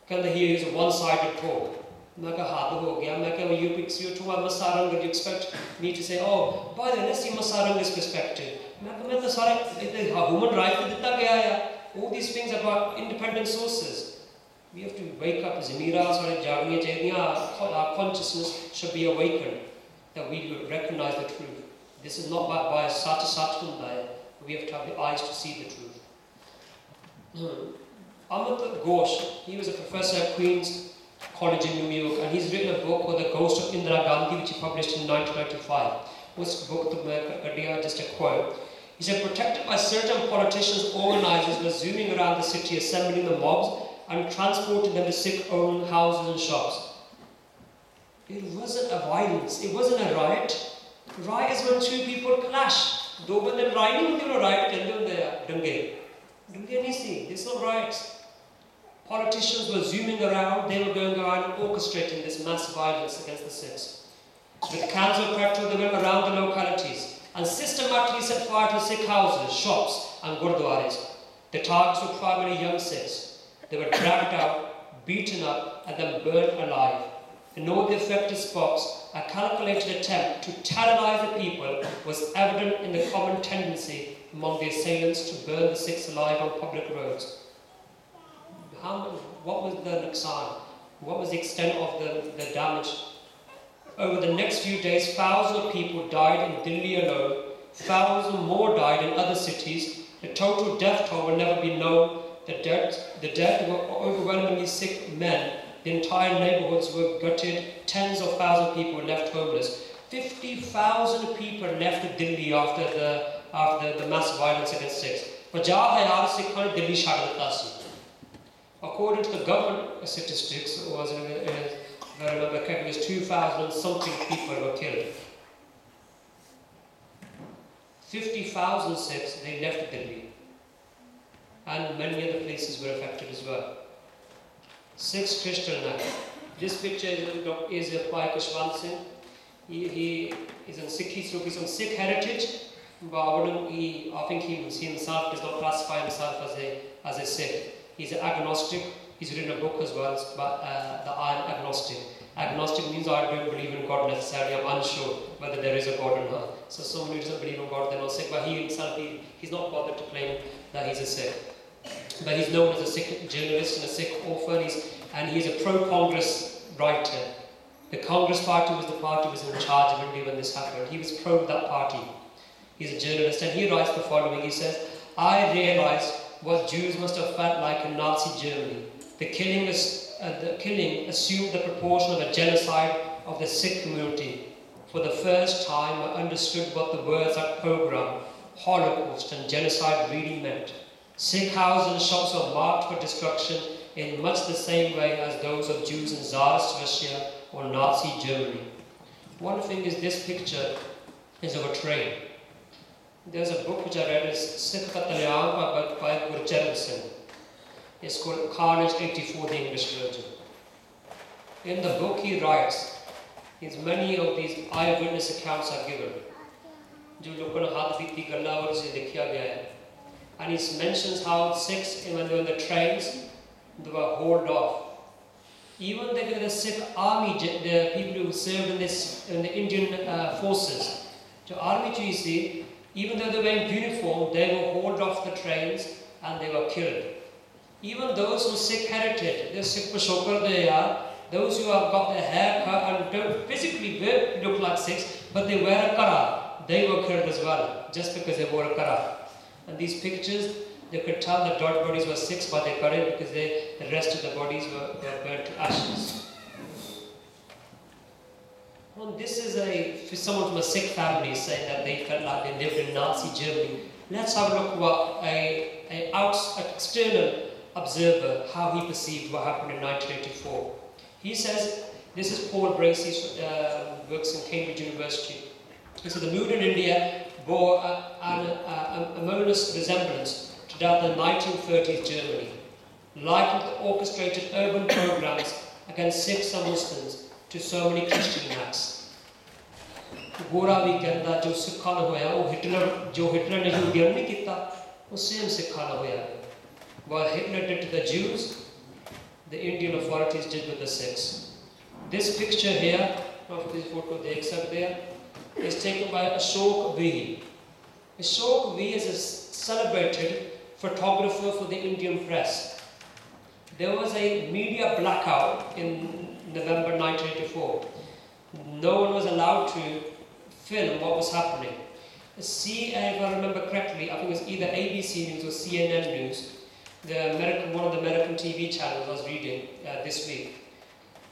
B: कहते he is a one-sided talk. मैं कहा हाथ हो गया. मैं कहा you talk about Masarang, you expect me to say, oh, by the way, let's see Masarang's perspective. मैं तो सारे human right पे दिता गया है. All these things about independent sources. We have to wake up. ज़मीरा सारे जागने चाहिए. Our consciousness should be awakened. That we would recognize the truth. This is not by a sach hunda. We have to have the eyes to see the truth. Amit Ghosh, he was a professor at Queen's College in New York, and he's written a book called The Ghost of Indira Gandhi, which he published in 1995. This book, just a quote. He said, protected by certain politicians, organizers were zooming around the city, assembling the mobs and transporting them to Sikh-owned houses and shops. It wasn't a violence, it wasn't a riot. Riot is when two people clash. Do bande lੜਾਈ ਨਹੀਂ ਹੁੰਦੀ ਉਹ riot ਕਹਿੰਦੇ ਹੁੰਦੇ ਆ ਦੰਗੇ ਨਹੀਂ ਸੀ. This is not riots. Politicians were zooming around, they were going around orchestrating this mass violence against the Sikhs. With cans of petrol, they went around the localities and systematically set fire to Sikh houses, shops and gurdwaras. The targets were primarily young Sikhs. They were dragged out, beaten up and then burned alive. In all the affected spots, a calculated attempt to terrorize the people was evident in the common tendency among the assailants to burn the Sikhs alive on public roads. What was the nuksan? What was the extent of the damage? Over the next few days, thousands of people died in Delhi alone. Thousands more died in other cities. The total death toll will never be known. The dead were overwhelmingly Sikh men. The entire neighborhoods were gutted. Tens of thousands of people were left homeless. 50,000 people left Delhi after the mass violence against Sikhs. 50,000 Sikhs ne Delhi chhad ditta si. According to the government statistics, it was if I remember correctly, it was 2,000 and something people were killed. 50,000 Sikhs, they left Delhi. And many other places were affected as well. Sikhs, Christian now. This picture is Bhai Manvir Singh. He is in Sikh history, he's on Sikh heritage, but I think he himself does not classify himself as a Sikh. He's an agnostic. He's written a book as well, but I am agnostic. Agnostic means I don't believe in God necessarily. I'm unsure whether there is a God or not. So someone who doesn't believe in God, they're not Sikh. But he himself, he's not bothered to claim that he's a Sikh. But he's known as a Sikh journalist and a Sikh author, and he's a pro-Congress writer. The Congress party was the party was in charge of India when this happened. He was pro that party. He's a journalist, and he writes the following. He says, I realized what Jews must have felt like in Nazi Germany. The killing assumed the proportion of a genocide of the Sikh community. For the first time, I understood what the words like pogrom, Holocaust, and genocide really meant. Sikh houses and shops were marked for destruction in much the same way as those of Jews in Tsarist Russia or Nazi Germany. One thing is, this picture is of a train. There's a book which I read, is Sikh Qatl-e-Aam by Gurbani Singh. It's called Carnage 84, the English version. In the book he writes, many of these eyewitness accounts are given. And he mentions how Sikhs, when they were in the trains, they were hauled off. Even the Sikh army, the people who served in the Indian forces, the army, you see, even though they were in uniform, they were hauled off the trains and they were killed. Even those who Sikh heritage, the Sikh Pashokar they are, those who have got their hair cut and don't physically look like Sikhs, but they wear a kara, they were killed as well, just because they wore a kara. And these pictures, they could tell the dead bodies were Sikhs, but they couldn't because the rest of the bodies were burnt to ashes. Well, this is someone from a Sikh family saying that they felt like they lived in Nazi Germany. Let's have a look at what an external observer, how he perceived what happened in 1984. He says, this is Paul Bracey, works in Cambridge University. He said the mood in India bore an ominous resemblance to that of the 1930s Germany, likened to orchestrated urban programs against Sikhs and Muslims to so many Christian acts. गोरा भी कहता जो सिखा न होया वो Hitler ने यूदियन नहीं किया वो सेम सिखा न होया. What Hitler did to the Jews, the Indian authorities did with the Sikhs. This picture here, of this photo they accept there, is taken by Ashok V. Ashok V is a celebrated photographer for the Indian press. There was a media blackout in November 1984. No one was allowed to film what was happening. If I remember correctly, I think it was either ABC News or CNN News, one of the American TV channels I was reading this week.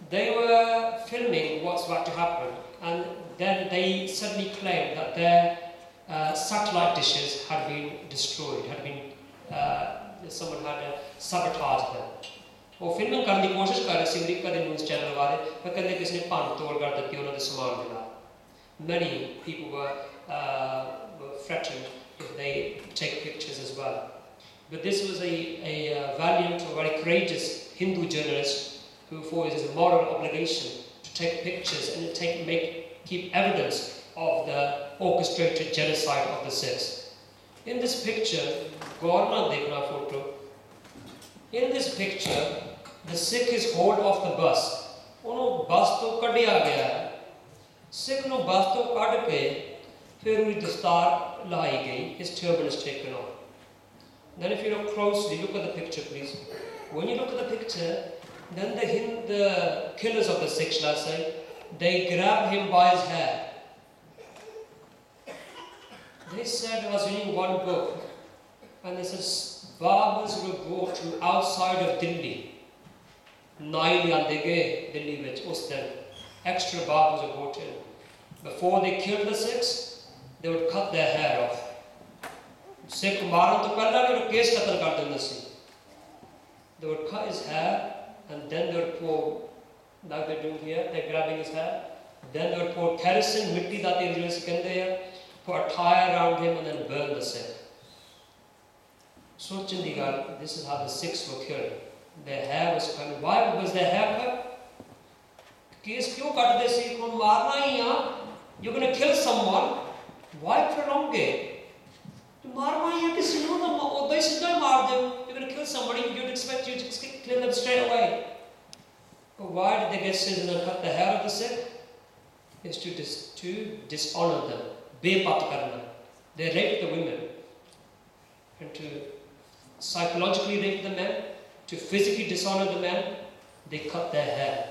B: They were filming what's about to happen, and then they suddenly claimed that satellite dishes had been destroyed, someone had sabotaged them. वो film करने की कोशिश कर रहे थे America के news channel वाले, पर कहते किसी ने भंन तोड़ कर दी उन्होंने सामान मिला. Many people were threatened if they take pictures as well. But this was a valiant or very courageous Hindu journalist who thought it is a moral obligation to take pictures and keep evidence of the orchestrated genocide of the Sikhs. In this picture, Gaurna dekhna photo. In this picture, the Sikh is hauled off the bus. Ono bus to kaddiya gaya hai. Sikh nu bus to kad ke fir udi dastar laai gayi. His turban is taken off. Then if you look closely, look at the picture please. When you look at the picture, then the killers of the Sikhs, let's say, they grab him by his hair. They said, I was reading one book, and they said, Babas will go to outside of Delhi. Nine yande gaye Delhi vich us din. Extra Babas would go to. Before they killed the Sikhs, they would cut their hair off. Sikh maran to pehla ni case qatl kar dende si. They would cut his hair, and then they would pour, like they're doing here, they're grabbing his hair. Then they would pour kerosene, mitti da tel jise kende hai, put a tie around him, and then burn the Sikh. So Chandigarh, this is how the Sikhs were killed. Their hair was cut. Why was their hair cut? Case kyun cut de si? Ko marna hi hai. You're going to kill someone. Why prolong it? To marna hi hai kisi nu to odda hi sidha maar de. You're going to kill somebody. You'd expect you to kill them straight away. But why did they get scissors and cut the hair of the Sikh? It's to dishonor them. Bepat karna. They raped the women. And to psychologically rape the men, to physically dishonor the men, they cut their hair.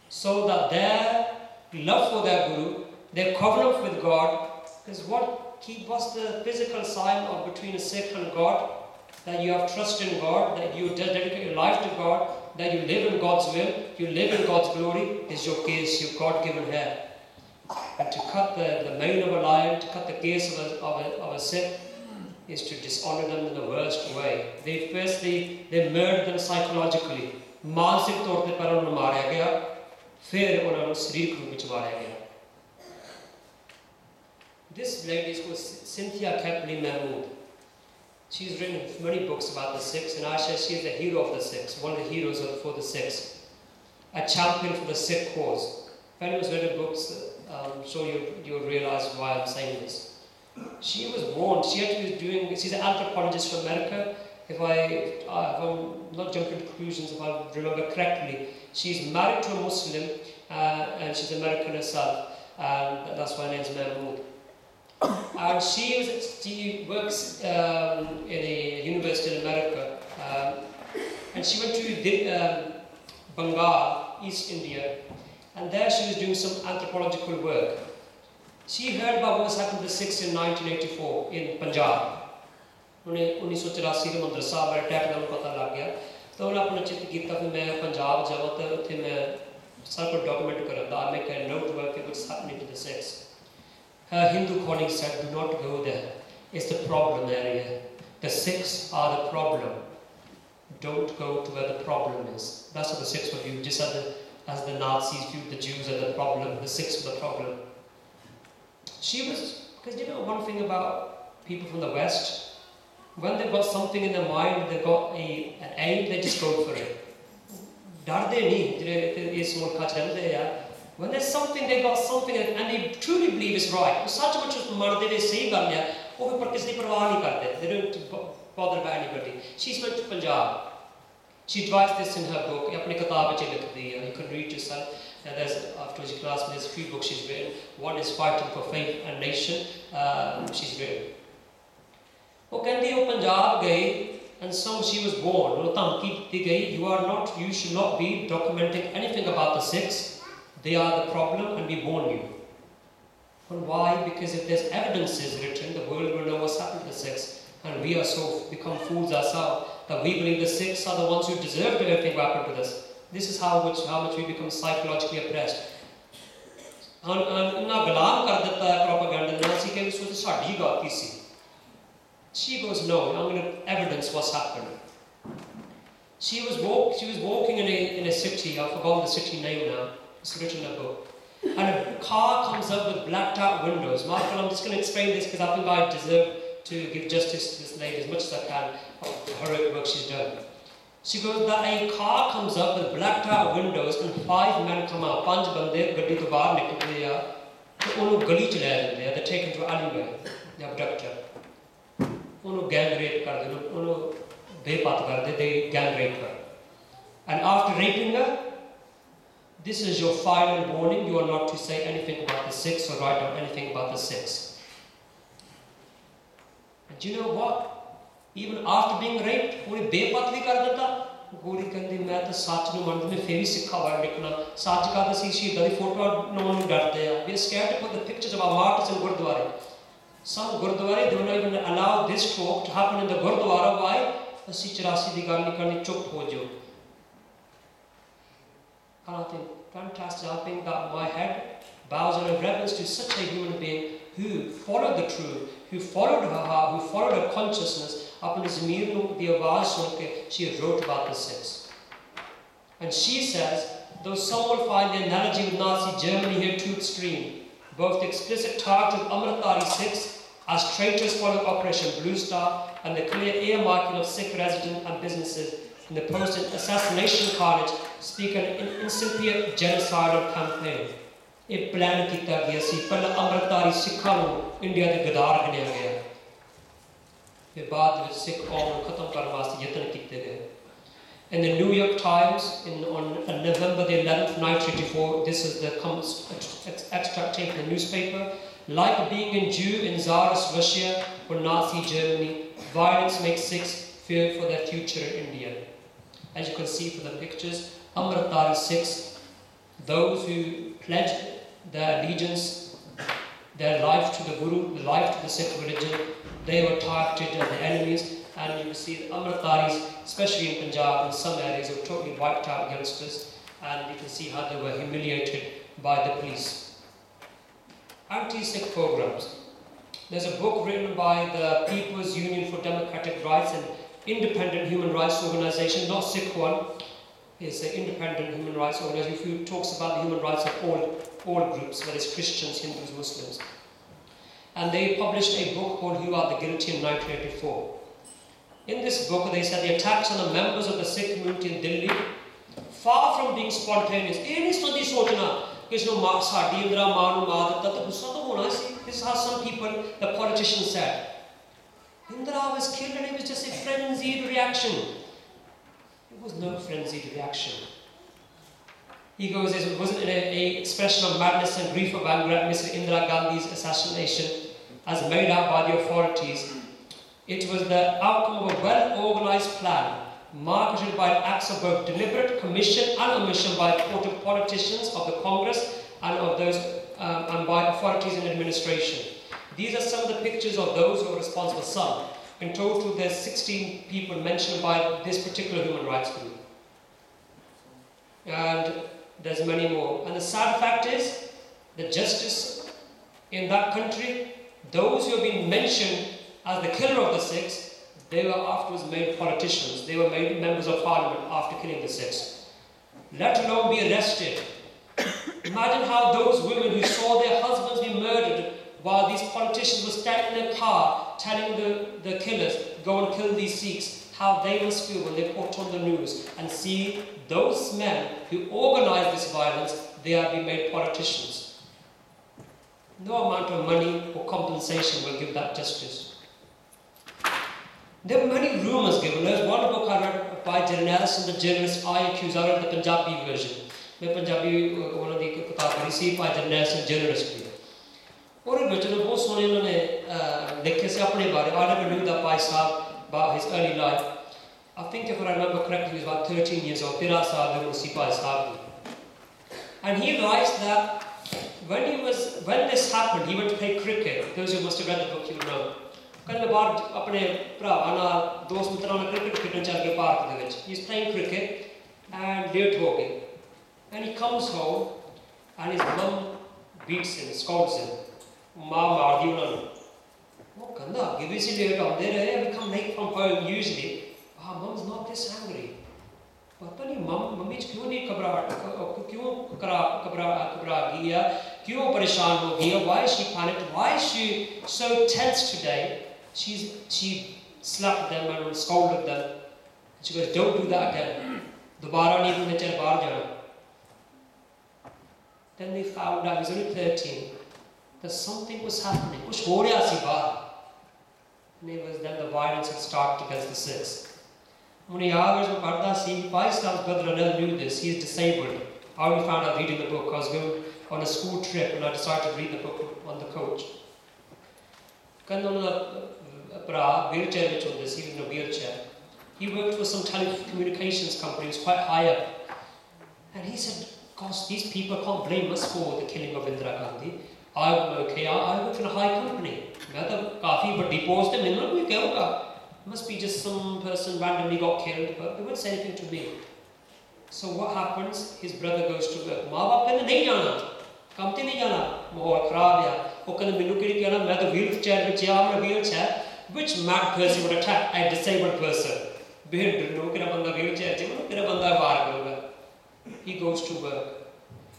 B: So that their love for their Guru, their covenant with God, is what's the physical sign of between a Sikh and God? That you have trust in God, that you dedicate your life to God, that you live in God's will, you live in God's glory, is your case, your God-given hair. And to cut the mane of a lion, to cut the case of a Sikh, is to dishonor them in the worst way. They murdered them psychologically. मानसिक तौर पे पर उन्हें मारा गया, फिर उन्हें शारीरिक रूप में मारा गया. This lady is called Cynthia Kepley Mahmood. She's written many books about the Sikhs, and I say she is the hero of the Sikhs, one of the heroes for the Sikhs, a champion for the Sikh cause. If anyone's read her books, I'm sure you'll realize why I'm saying this. She was warned. She's an anthropologist from America. If I'm not jumping to conclusions, if I remember correctly, she's married to a Muslim, and she's American herself, and that's why her name's Mahmood. And she works in a university in America, and she went to Bengal, East India, and there she was doing some anthropological work. She heard about what was happening to the Sikhs in 1984 in Punjab. उन्हें 1984 के मदरसा पर attack का उनको पता लग गया, तो उन्हें अपना चित्त किया कि मैं पंजाब जाऊँ तो उत्थे मैं सारा कुछ डॉक्यूमेंट करूँ, I make a note about what's happening to the Sikhs. Her Hindu colleague said, do not go there. It's the problem area. The Sikhs are the problem. Don't go to where the problem is. That's what the Sikhs were viewed, just as the Nazis viewed the Jews as the problem, the Sikhs were the problem. Because you know one thing about people from the West, when they've got something in their mind, they've got an aim, they just go for it. When there's something, they've got something and they truly believe it's right. They don't bother about anybody. She's went to Punjab. She writes this in her book. You can read yourself. And afterwards you can ask me, there's a few books she's written. One is Fighting for Faith and Nation. She's written. वो कहती है वो पंजाब गई, and so she was warned. वो धमकी दी गई, you should not be documenting anything about the Sikhs. They are the problem, and we warn you. And why? Because if there's evidences written, the world will know what's happened to the Sikhs, and we are so become fools ourselves that we believe the Sikhs are the ones who deserve everything what happened to us. This is how much we become psychologically oppressed. इन्ना गुलाम कर दिता है propaganda ने सी कि उसने साडी गलती सी. She goes, no, I'm going to evidence what's happened. She was walking in a city, I've forgotten the city name now, it's written in a book. And a car comes up with blacked out windows. Michael, I'm just going to explain this because I think I deserve to give justice to this lady as much as I can of the heroic work she's done. She goes that a car comes up with blacked out windows and 5 men come out. 5 bande gaddi to bahar nikalde ya te onu gali ch le jande ya, they're taken to alleyway, they abduct her. Onu gang rape kar de, onu bepat kar de, they gang rape her. And after raping her, this is your final warning. You are not to say anything about the Sikhs or write down anything about the Sikhs. And do you know what? Even after being raped, पूरे बेपत भी कर देता. गोरी कहती मैं तो सच नहीं मानती, मैं फिर भी सिखा वाला लिखना. सच का तो शहीदां दी फोटो नौन डरते हैं. We are scared to put the pictures of our martyrs in Gurdwara. Some Gurdwara do not even allow this talk to happen in the Gurdwara. Why? ਅਸੀਂ 84 ਦੀ ਗੱਲ ਨਹੀਂ ਕਰਨੀ, ਚੁੱਪ ਹੋ ਜਾਓ. And I think, fantastic, I think that my head bows in reverence to such a human being who followed the truth, who followed her heart, who followed her consciousness. Apne zamir nu di awaaz sun ke she wrote about the Sikhs. And she says, though some will find the analogy with Nazi Germany here too extreme, both the explicit target of Amritdhari Sikhs as traitors following Operation Blue Star and the clear earmarking of Sikh residents and businesses in the post-assassination carnage speak an incipient genocidal campaign. A plan किया गया सी पहले अमृतधारी सिखों को India के गद्दार बनाया गया. फिर बाद में सिख कौम को खत्म करने वास्ते यत्न किए गए. In the New York Times on November the 11th, 1984, this is the extract taken from the newspaper. Like being a Jew in Tsarist Russia or Nazi Germany, violence makes Sikhs fear for their future in India. As you can see from the pictures, Amritdhari Sikhs, those who pledged their allegiance, their life to the Guru, the life to the Sikh religion, they were targeted as the enemies. And you can see the Amritdharis, especially in Punjab, in some areas, were totally wiped out against us. And you can see how they were humiliated by the police. Anti-Sikh programs. There's a book written by the People's Union for Democratic Rights, and independent human rights organization, not Sikh one. It's an independent human rights organization who talks about the human rights of all groups, whether it's Christians, Hindus, Muslims. And they published a book called Who Are the Guilty in 1984. In this book, they said the attacks on the members of the Sikh community in Delhi, far from being spontaneous. This is how some people, the politicians said. Indira was killed and it was just a frenzied reaction. It was no frenzied reaction. He goes, it wasn't an expression of madness and grief of anger at Mr. Indira Gandhi's assassination as made out by the authorities. It was the outcome of a well-organized plan, marketed by acts of both deliberate commission and omission by politicians of the Congress and of those and by authorities in administration. These are some of the pictures of those who are responsible. Some. In total, there's 16 people mentioned by this particular human rights group. And there's many more. And the sad fact is, the justice in that country, those who have been mentioned as the killer of the Sikhs, they were afterwards made politicians. They were made members of parliament after killing the Sikhs. Let alone be arrested. Imagine how those women who saw their husbands be murdered while these politicians were standing in their car telling the killers, go and kill these Sikhs, how they must feel when they put on the news and see those men who organized this violence, they have been made politicians. No amount of money or compensation will give that justice. There are many rumours given. There's one book I read by journalist, the journalist I accuse, I read the Punjabi version. मैं पंजाबी उन्होंने दी किताब पढ़ी सी by journalist की. और एक बच्चे ने बहुत सोने उन्होंने लिखे से अपने बारे. I never knew that Bhai Sahib about his early life. I think if I remember correctly, he was about 13 years old. 13 साल में उसी Bhai Sahib. And he writes that when this happened, he went to play cricket. Those who must have read the book, you will know. कहने बाद अपने भरावां नाल दोस्त मित्रां नाल cricket खेलण चल गए park they which. He's playing cricket and late हो गए. And he comes home and his mum beats him, scolds him. माँ मार दी उन्होंने. वो कहना आगे भी से लेट आते रहे. We come late from home usually. Mom's not this angry. पता नहीं मम्मी क्यों नहीं घबरा गई है, क्यों परेशान हो गई है? Why is she panicked? Why is she so tense today? She slapped them and scolded them. She goes, don't do that again. दोबारा नहीं तुम्हें चल बाहर जाना. Then they found out, he was only 13, that something was happening. कुछ हो रहा सी बाहर. And it was then the violence had started against the Sikhs. When he was पढ़ता सी, Pakistan's brother never knew this. He is disabled. I only found out reading the book. I was going on a school trip and I decided to read the book on the coach. कहना उन्होंने भरा wheelchair में चलते सी, he was in a wheelchair. He worked for some telecommunications company. He was quite high up. And he said, gosh, these people can't blame us for the killing of Indira Gandhi. I work in a high company. मैं तो काफी बड़ी post है, मैंने भी क्या होगा? Must be just some person randomly got killed, but they wouldn't say anything to me. So what happens? His brother goes to work. माँ बाप कहते नहीं जाना, काम ते नहीं जाना, माहौल खराब है. वो कहते मैंने क्या कहना? मैं तो wheelchair में जा, मैं wheelchair. Which mad person would attack a disabled person? बेहद लोग किरा बंदा wheelchair से, वो किरा बंदा बाहर होगा. He goes to work.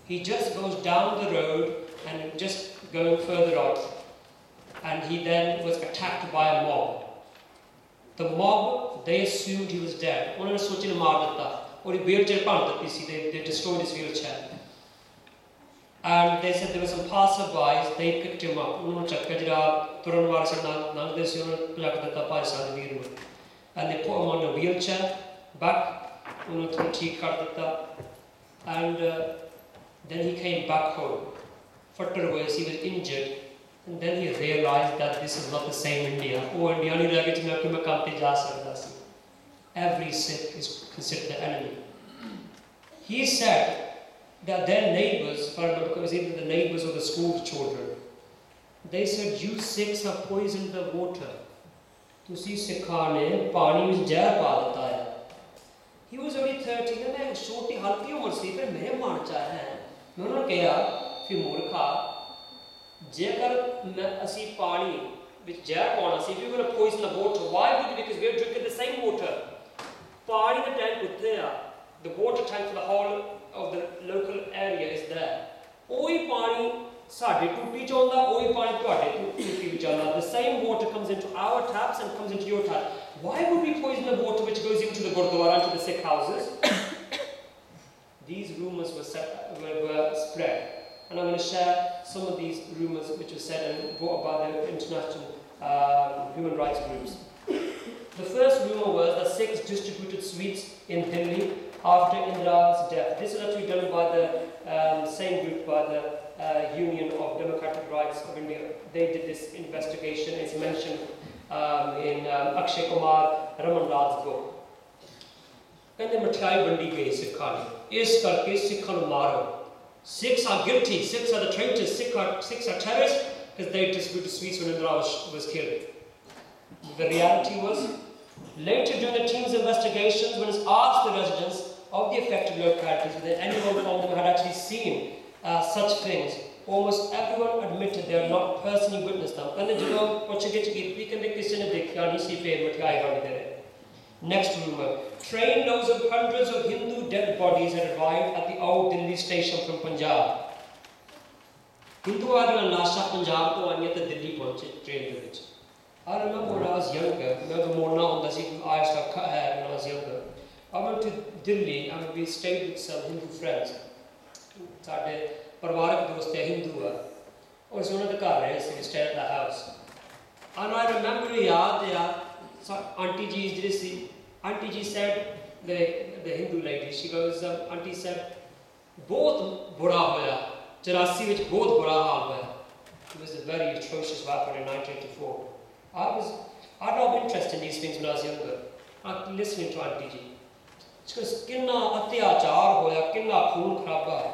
B: He just goes down the road and just going further on. And he then was attacked by a mob. The mob, they assumed he was dead. उन्होंने सोचा मार देता और ये wheelchair पान देती सी. They destroyed his wheelchair. And they said there were some passerbys. They picked him up. उन्होंने चक्कर जरा तुरंत वाले से नांग दे सी उन्होंने लग देता पास आदमी वीर में. And they put him on a wheelchair back. उन्होंने थोड़ा ठीक कर देता. And then he came back home. Further was he was injured. And then he realized that this is not the same India. Oh, India नहीं रह गई मैं क्यों काम पे जा सकता सी. Every Sikh is considered the enemy. He said that their neighbors, if I remember, it was either the neighbors or the school children, they said, you Sikhs have poisoned the water. तुसी सिखा ने पानी में जहर पा देता है. He was only 13 and मैं छोटी हल्की उम्र से फिर मेरे मान चाहे हैं. मैं उन्होंने कहा फिर मूर्खा जेकर मैं असी पानी with जहर पाना सी, if you're going to poison the water, why would you? Because we're drinking the same water. पानी का टैंक उठते हैं, the water tank for the whole of the local area is there. वही पानी साढ़े टूटी चलता, वही पानी ਤੁਹਾਡੇ टूटी चलता. The same water comes into our taps and comes into your tap. Why would we poison the water which goes into the Gurdwara, into the Sikh houses? These rumours were spread. And I'm going to share some of these rumours which were said and brought by the international human rights groups. The first rumour was that Sikhs distributed sweets in Delhi after Indira's death. This was actually done by the same group, by the Union of Democratic Rights of India. They did this investigation. It's mentioned in Akshay Kumar Ramanlal's book. कहते मिठाई बंडी गई सिखा ने इस करके सिखा नु मारो. Sikhs are guilty. Sikhs are the traitors. Sikhs are terrorists because they distributed sweets when Indira was killed. The reality was, later during the team's investigations, when it was asked the residents of the affected localities whether anyone from them had actually seen such things, almost everyone admitted they had not personally witnessed them. कहते जब पूछे कि कहते किसी ने देखा नहीं सी पे मिठाई बंडी दे. Next rumour. Train loads of hundreds of Hindu dead bodies had arrived at the old Delhi station from Punjab. Hindu आदि लाशा पंजाब तो आने तो दिल्ली पहुंचे ट्रेन के बीच. I remember when I was younger, मैं तो मोड़ना होता सी I used to cut hair when I was younger. I went to Delhi and we stayed with some Hindu friends. साढ़े परिवारिक दोस्त हैं हिंदू है और सोने तो घर रहे थे stayed at the house. And I remember याद Auntie Ji said, the Hindu lady, she goes, Auntie said, बहुत बुरा होया, 84 ਵਿੱਚ बहुत बुरा हाल होया. It was a very atrocious weapon in 1984. I had no interest in these things when I was younger. I was listening to Auntie Ji. She goes, किन्ना अत्याचार होया, किन्ना खून खराबा है.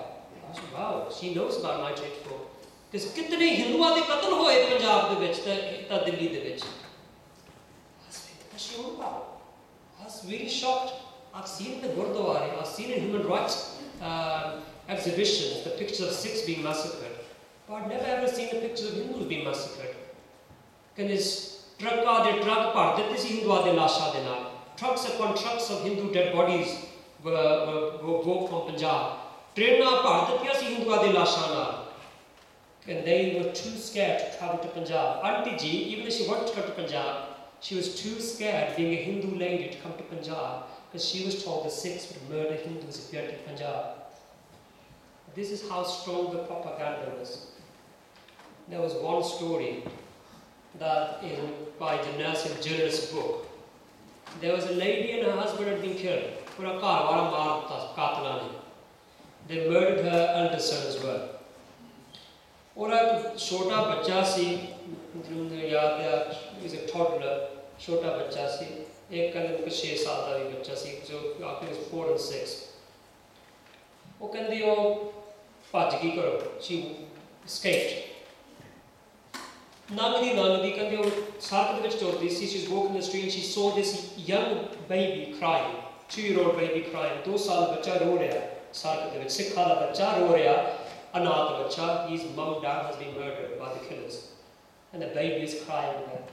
B: I said, wow, she knows about 1984. Because कितने हिंदुओं के कत्ल होए पंजाब ਦੇ ਵਿੱਚ ਤੇ ਦਿੱਲੀ ਦੇ ਵਿੱਚ. I was really shocked. I've seen the Gurdwara, I've seen in human rights exhibitions the pictures of Sikhs being massacred. but I'd never ever seen a picture of Hindus being massacred. Can this truck ਭਰ ਦਿੱਤੇ ਸੀ ਹਿੰਦੂਆਂ ਦੇ ਲਾਸ਼ਾਂ ਦੇ ਨਾਲ. Trucks upon trucks of Hindu dead bodies were brought from Punjab. ਟ੍ਰੇਨਾਂ ਭਰ ਦਿੱਤੀਆਂ ਸੀ ਹਿੰਦੂਆਂ ਦੇ ਲਾਸ਼ਾਂ ਨਾਲ. And they were too scared to travel to Punjab. Auntie Ji, even if she wanted to go to Punjab, she was too scared, being a Hindu lady, to come to Punjab because she was told the Sikhs would murder Hindus if you entered Punjab. This is how strong the propaganda was. There was one story that by the Nasir journalist's book. There was a lady and her husband had been killed. Pura ghar wala maar ditta qaatila ne. They murdered her eldest son as well. Aur ek chota bachcha si, mujhe yaad hai, he was a toddler, chota bachcha si. Ek kande 6 saal da bhi bachcha si, jo aapke was 4 and 6. वो कहती वो भज गई करो. She escaped. Nangdi कहती वो सड़क ਦੇ ਵਿੱਚ ਤੁਰਦੀ ਸੀ. She was walking the street and she saw this young baby crying, 2-year-old baby crying. 2 ਸਾਲ ਬੱਚਾ ਰੋ ਰਿਹਾ ਸੜਕ ਦੇ ਵਿੱਚ. ਸਿੱਖਾਂ ਦਾ ਬੱਚਾ ਰੋ ਰਿਹਾ, ਅਨਾਥ ਬੱਚਾ. His mum and dad has been murdered by the killers and the baby is crying there.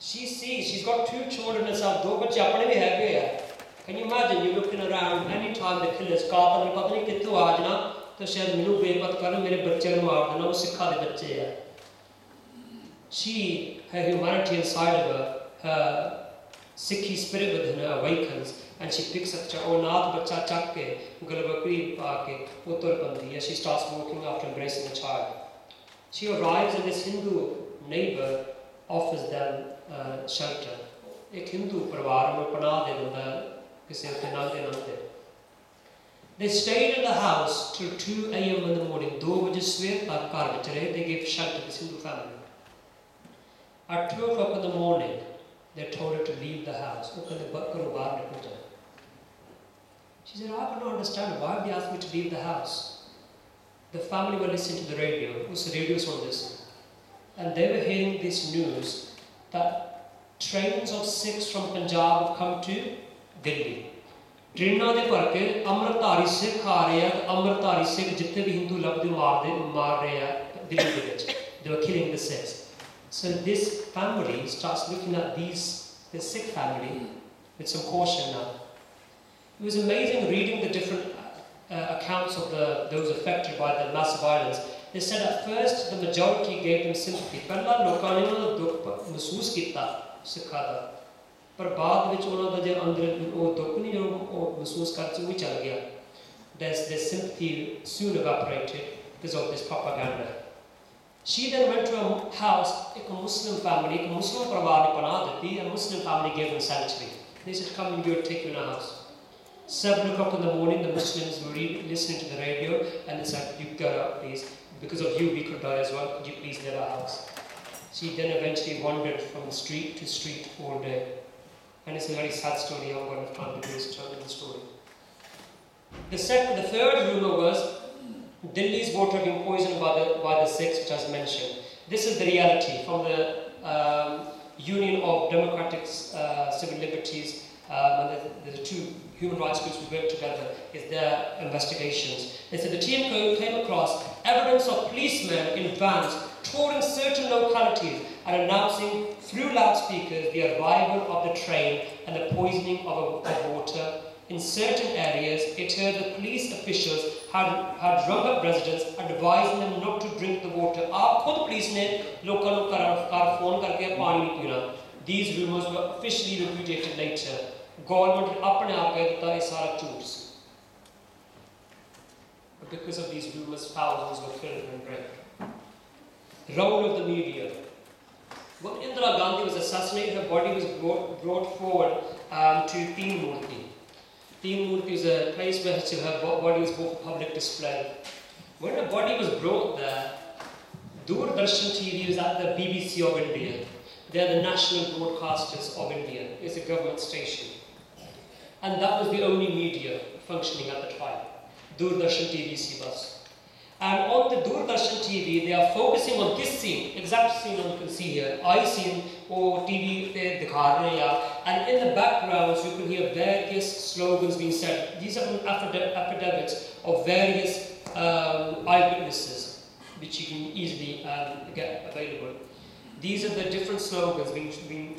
B: She sees, she's got 2 children herself. 2 ਬੱਚੇ ਆਪਣੇ ਵੀ ਹੈਗੇ ਆ. Can you imagine you looking around any time the killers ਕਾਤਲ ਨੇ ਪਤਾ ਨਹੀਂ ਕਿੱਥੋਂ ਆ ਜਾਣਾ ਤਾਂ ਸ਼ਾਇਦ ਮੈਨੂੰ ਬੇਪਤ ਕਰਨ, ਮੇਰੇ ਬੱਚੇ ਨੂੰ ਮਾਰ ਦੇਣਾ. ਉਹ ਸਿੱਖਾਂ ਦੇ ਬੱਚੇ ਆ. She, her humanitarian side of her Sikhi spirit within her awakens and she picks up her nath bacha chak ke galbakri pa ke utar pandi as she starts walking after embracing the child. She arrives and this Hindu neighbor offers them shelter. Ek Hindu parivar nu panah de denda kise utte nangde nangde. They stayed in the house till 2 a.m. in the morning. 2 baje swer tak ghar vich rahe. They gave shelter to this Hindu family. At 2 o'clock in the morning, they told her to leave the house. She said, I could not understand why they asked me to leave the house. The family were listening to the radio. It was the radios on this. And they were hearing this news that trains of Sikhs from Punjab have come to Delhi. ट्रेनां दे भर के अमृतधारी सिख आ रहे हैं. अमृतधारी सिख जितने भी हिंदू लभदे मार रहे हैं दिल्ली दे विच. They were killing the Sikhs. So this family starts looking at the Sikh family with some caution now. It was amazing reading the different accounts of those affected by the massive violence. They said at first the majority gave them sympathy. Pehla loਕਾਂ ਨੇ ਉਹਨਾਂ ਦਾ ਦੁੱਖ ਮਹਿਸੂਸ ਕੀਤਾ ਸਿੱਖਾਂ ਦਾ, ਪਰ ਬਾਅਦ ਵਿੱਚ ਉਹਨਾਂ ਦਾ ਜੇ ਅੰਦਰ ਉਹ ਦੁੱਖ ਨਹੀਂ ਜੋ ਉਹ ਮਹਿਸੂਸ ਕਰਕੇ ਉਹ ਵੀ ਚੱਲ ਗਿਆ. Their sympathy soon evaporated because of this propaganda. She then went to a house, a Muslim family, a Muslim parivar ne panah ditti, a Muslim family gave them sanctuary. They said, come and we will take you in a house. 7 o'clock in the morning, the Muslims were listening to the radio and they said, you get up please, because of you we could die as well, could you please leave our house? She then eventually wandered from street to street all day. And it's a very sad story. I'm going to try to do this the story. The third rumor was Delhi's water being poisoned by the Sikhs, which I mentioned. This is the reality from the Union of Democratic Civil Liberties. The 2 human rights groups who work together is their investigations. They said the team came across evidence of policemen in vans touring certain localities and announcing through loudspeakers the arrival of the train and the poisoning of water. In certain areas, it heard the police officials had rung up residents advising them not to drink the water. आप खुद police ने लोगों को phone करके पानी नहीं पीना. These rumors were officially repudiated later. Government अपने आप कह देता है सारा झूठ. But because of these rumors, thousands were killed and raped. Role of the media. When Indira Gandhi was assassinated, her body was brought forward to Teen Murti. Teen Murti is a place where her body was brought for public display. When her body was brought there, Doordarshan TV was at the BBC of India. They are the national broadcasters of India. It's a government station. And that was the only media functioning at the time. Doordarshan TV bus. And on the Doordarshan TV, they are focusing on this scene, exact scene you can see here. I scene or TV pe dikha rahe hain, and in the background you can hear various slogans being said. These are from affidavits of various eyewitnesses. which you can easily get available. These are the different slogans being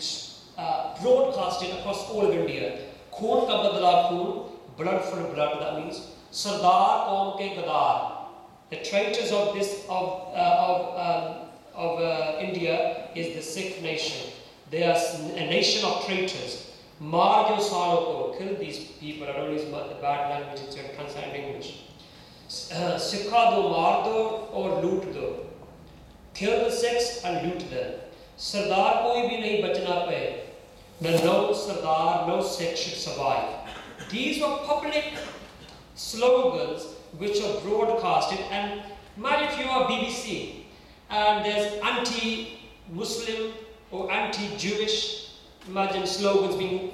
B: broadcasted across all of India. Khoon ka badla khoon, blood for blood. That means Sardar Qaum ke Gadar. The traitors of India is the Sikh nation. They are a nation of traitors. Mar jo saalo ko, kill these people. I don't use the bad language to translate in English. Sikha do, mar do, or loot do. Kill the Sikhs and loot them. Sardar koi bhi nahi bachna paye. No Sardar, no Sikh should survive. These were public slogans which are broadcasted. And imagine if you are BBC and there's anti-Muslim or anti-Jewish, imagine slogans being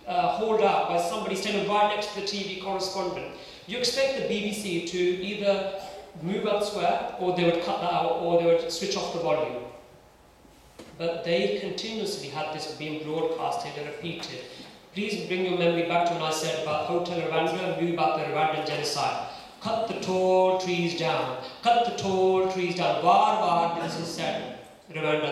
B: hauled out by somebody standing right next to the TV correspondent. You expect the BBC to either move elsewhere, or they would cut that out, or they would switch off the volume. But they continuously had this being broadcasted and repeated. Please bring your memory back to when I said about Hotel Rwanda and knew about the Rwandan genocide. Cut the tall trees down. Cut the tall trees down. Var this is said. Rwanda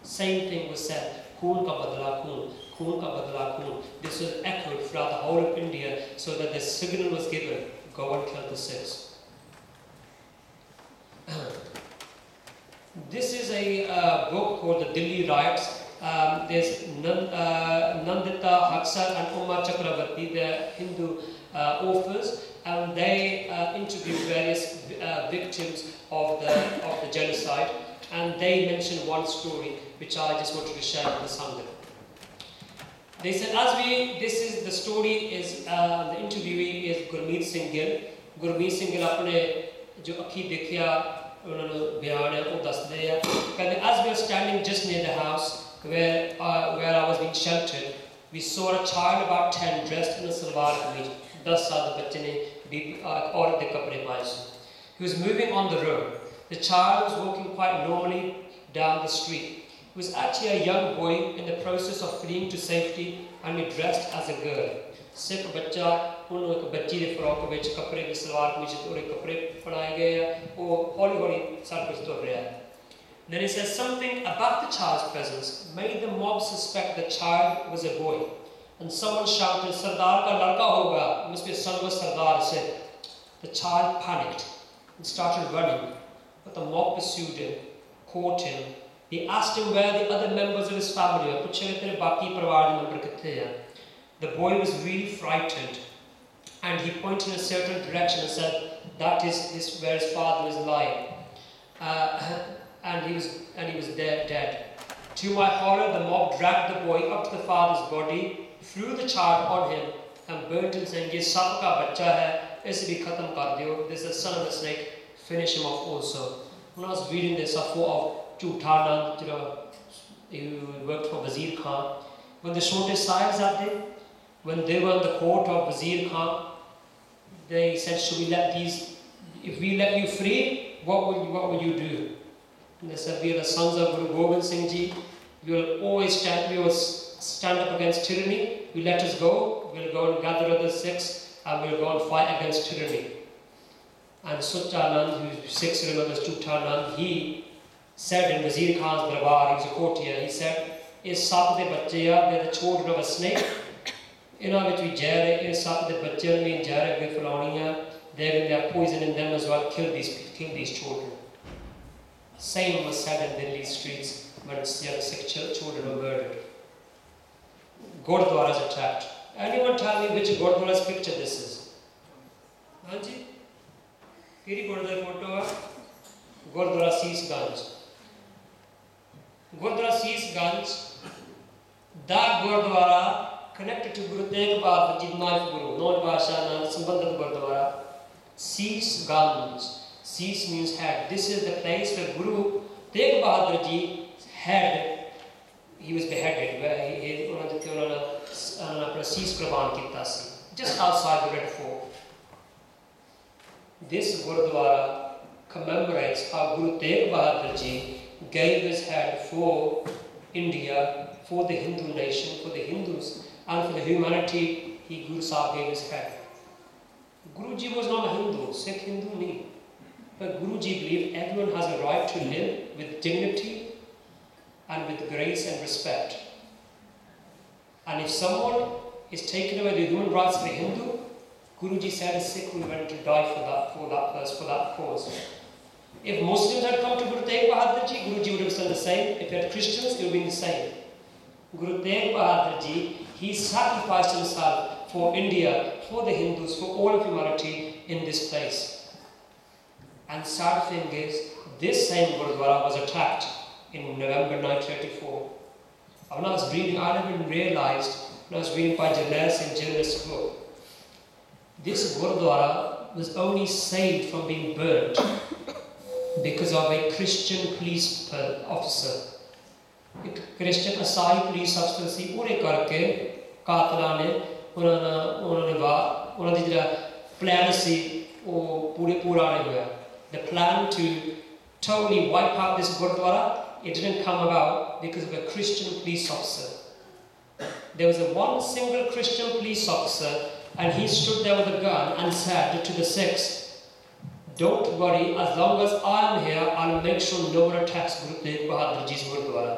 B: same thing was said. Khoon ka badla khoon. Khoon ka badla khoon. This was echoed throughout the whole of India, so that the signal was given. Go and kill the Sikhs. This is a book called The Delhi Riots. There's Nandita Haksar and Uma Chakravarti, they're Hindu authors, and they interview various victims of the genocide, and they mention one story which I just wanted to share with the Sangha. They said, the story is, the interviewee is Gurmeet Singh Gill. Gurmeet Singh Gill apne jo akhi dekhya as we were standing just near the house where I was being sheltered, we saw a child about 10 dressed in a salwar kameez. 10 saal ke bachche ne aurat de kapde paaye se. He was moving on the road. The child was walking quite normally down the street. He was actually a young boy in the process of fleeing to safety, and he dressed as a girl. Sikh bachcha ਉਹਨੂੰ ਇੱਕ ਬੱਚੀ ਦੇ frock ਵਿੱਚ ਕੱਪੜੇ ਦੀ ਸਲਵਾਰ ਕਮੀਜ਼ ਤੇ ਉਹਦੇ ਕੱਪੜੇ ਬਣਾਏ ਗਏ ਆ ਉਹ ਹੌਲੀ ਹੌਲੀ ਸਭ ਕੁਝ ਤੁਰ ਰਿਹਾ ਹੈ. Then it says something about the child's presence made the mob suspect the child was a boy, and someone shouted, "Sardar ka ladka hoga," must be a son of Sardar said. The child panicked and started running, but the mob pursued him, caught him. He asked him where the other members of his family were. ਪੁੱਛਿਆ ਤੇਰੇ ਬਾਕੀ ਪਰਿਵਾਰ ਦੇ member ਕਿੱਥੇ ਆ? The boy was really frightened, and he pointed in a certain direction and said, "That is where his father is lying." And he was dead. To my horror, the mob dragged the boy up to the father's body, threw the child on him, and burnt him, saying, "Ye sab ka bachcha hai, ise bhi khatam kar diyo. This is the son of the snake. Finish him off also." When I was reading this, I thought of Keertan, who worked for Wazir Khan. When the Shote Sahibzade, when they were in the court of Wazir Khan, they said, if we let you free, what will you do? And they said, we are the sons of Guru Gobind Singh Ji. We will stand up against tyranny. You let us go, we'll go and gather other Sikhs, and we'll go and fight against tyranny. And Suchanand, who's Sikhs remember as Suchanand, he said in Wazir Khan's darbar, he was a courtier, he said, "Is sab de bachche, they're the children of a snake. ਇਹਨਾਂ ਵਿੱਚ ਵੀ ਜ਼ਹਿਰ ਹੈ ਇਹ ਸੱਪ ਦੇ ਬੱਚਿਆਂ ਨੂੰ ਵੀ ਜ਼ਹਿਰ ਅੱਗੇ ਫੈਲਾਉਣੀ ਹੈ they are poison in them as well kill these children." Same was said in Delhi streets when young Sikh children were murdered. Gurdwaras attacked. Anyone tell me which Gurdwara's picture this is? Hanji? Kiri Gurdwara photo hai? Gurdwara Seesganj. Gurdwara Seesganj, that Gurdwara connected to Guru Tegh Bahadur Ji, ninth Guru, known Bhasha and Sambandhat Gurdwara. Seesganj. Sees means head. This is the place where Guru Tegh Bahadur Ji's head, he was beheaded, where he apna sees qurban kitta si, just outside the Red Fort. This Gurdwara commemorates how Guru Tegh Bahadur Ji gave his head for India, for the Hindu nation, for the Hindus, and for the humanity. Guru Sahib gave his head. Guruji was not a Hindu, Sikh Hindu nahi. But Guruji believed everyone has a right to live with dignity and with grace and respect. And if someone is taken away the human rights of a Hindu, Guruji said a Sikh will ready to die for that cause. If Muslims had come to Guru Tegh Bahadur Ji, Guruji would have said the same. If you had Christians, it would have been the same. Guru Tegh Bahadur Ji, he sacrificed himself for India, for the Hindus, for all of humanity in this place. And sad thing is, this same Gurudwara was attacked in November 1984. When I was reading, I never realized, when I was reading Bhai Manvir Singh journalist's book, this Gurudwara was only saved from being burnt because of a Christian police officer. A Christian Asai police officer ਸੀ ਉਹਨੇ ਕਰਕੇ ਕਾਤਲਾਂ ਨੇ ਉਹਨਾਂ ਦੀ ਜਿਹੜਾ plan ਸੀ ਉਹ ਪੂਰਾ ਨਹੀਂ ਹੋਇਆ. The plan to totally wipe out this Gurudwara, it didn't come about because of a Christian police officer. There was one single Christian police officer, and he stood there with a gun and said to the Sikhs, "Don't worry, as long as I am here, I'll make sure no one attacks Guru Tegh Bahadur Ji's Gurudwara.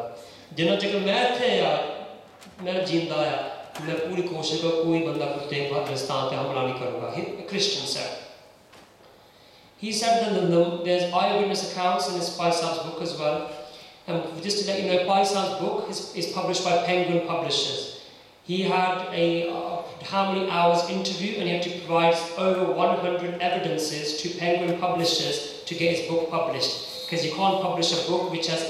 B: जिन्ना चक्कर मैं थे यार, मैं जींदा है, मैं पूरी कोशिश करूँ कोई बंदा Guru Tegh Bahadur स्थान पे हमला नहीं करूँगा." A Christian said. He said that there's eyewitness accounts in his Bhai Sahib's book as well. And just to let you know, Bhai Sahib's book is published by Penguin Publishers. He had a how many hours interview, and he had to provide over 100 evidences to Penguin Publishers to get his book published. Because you can't publish a book which has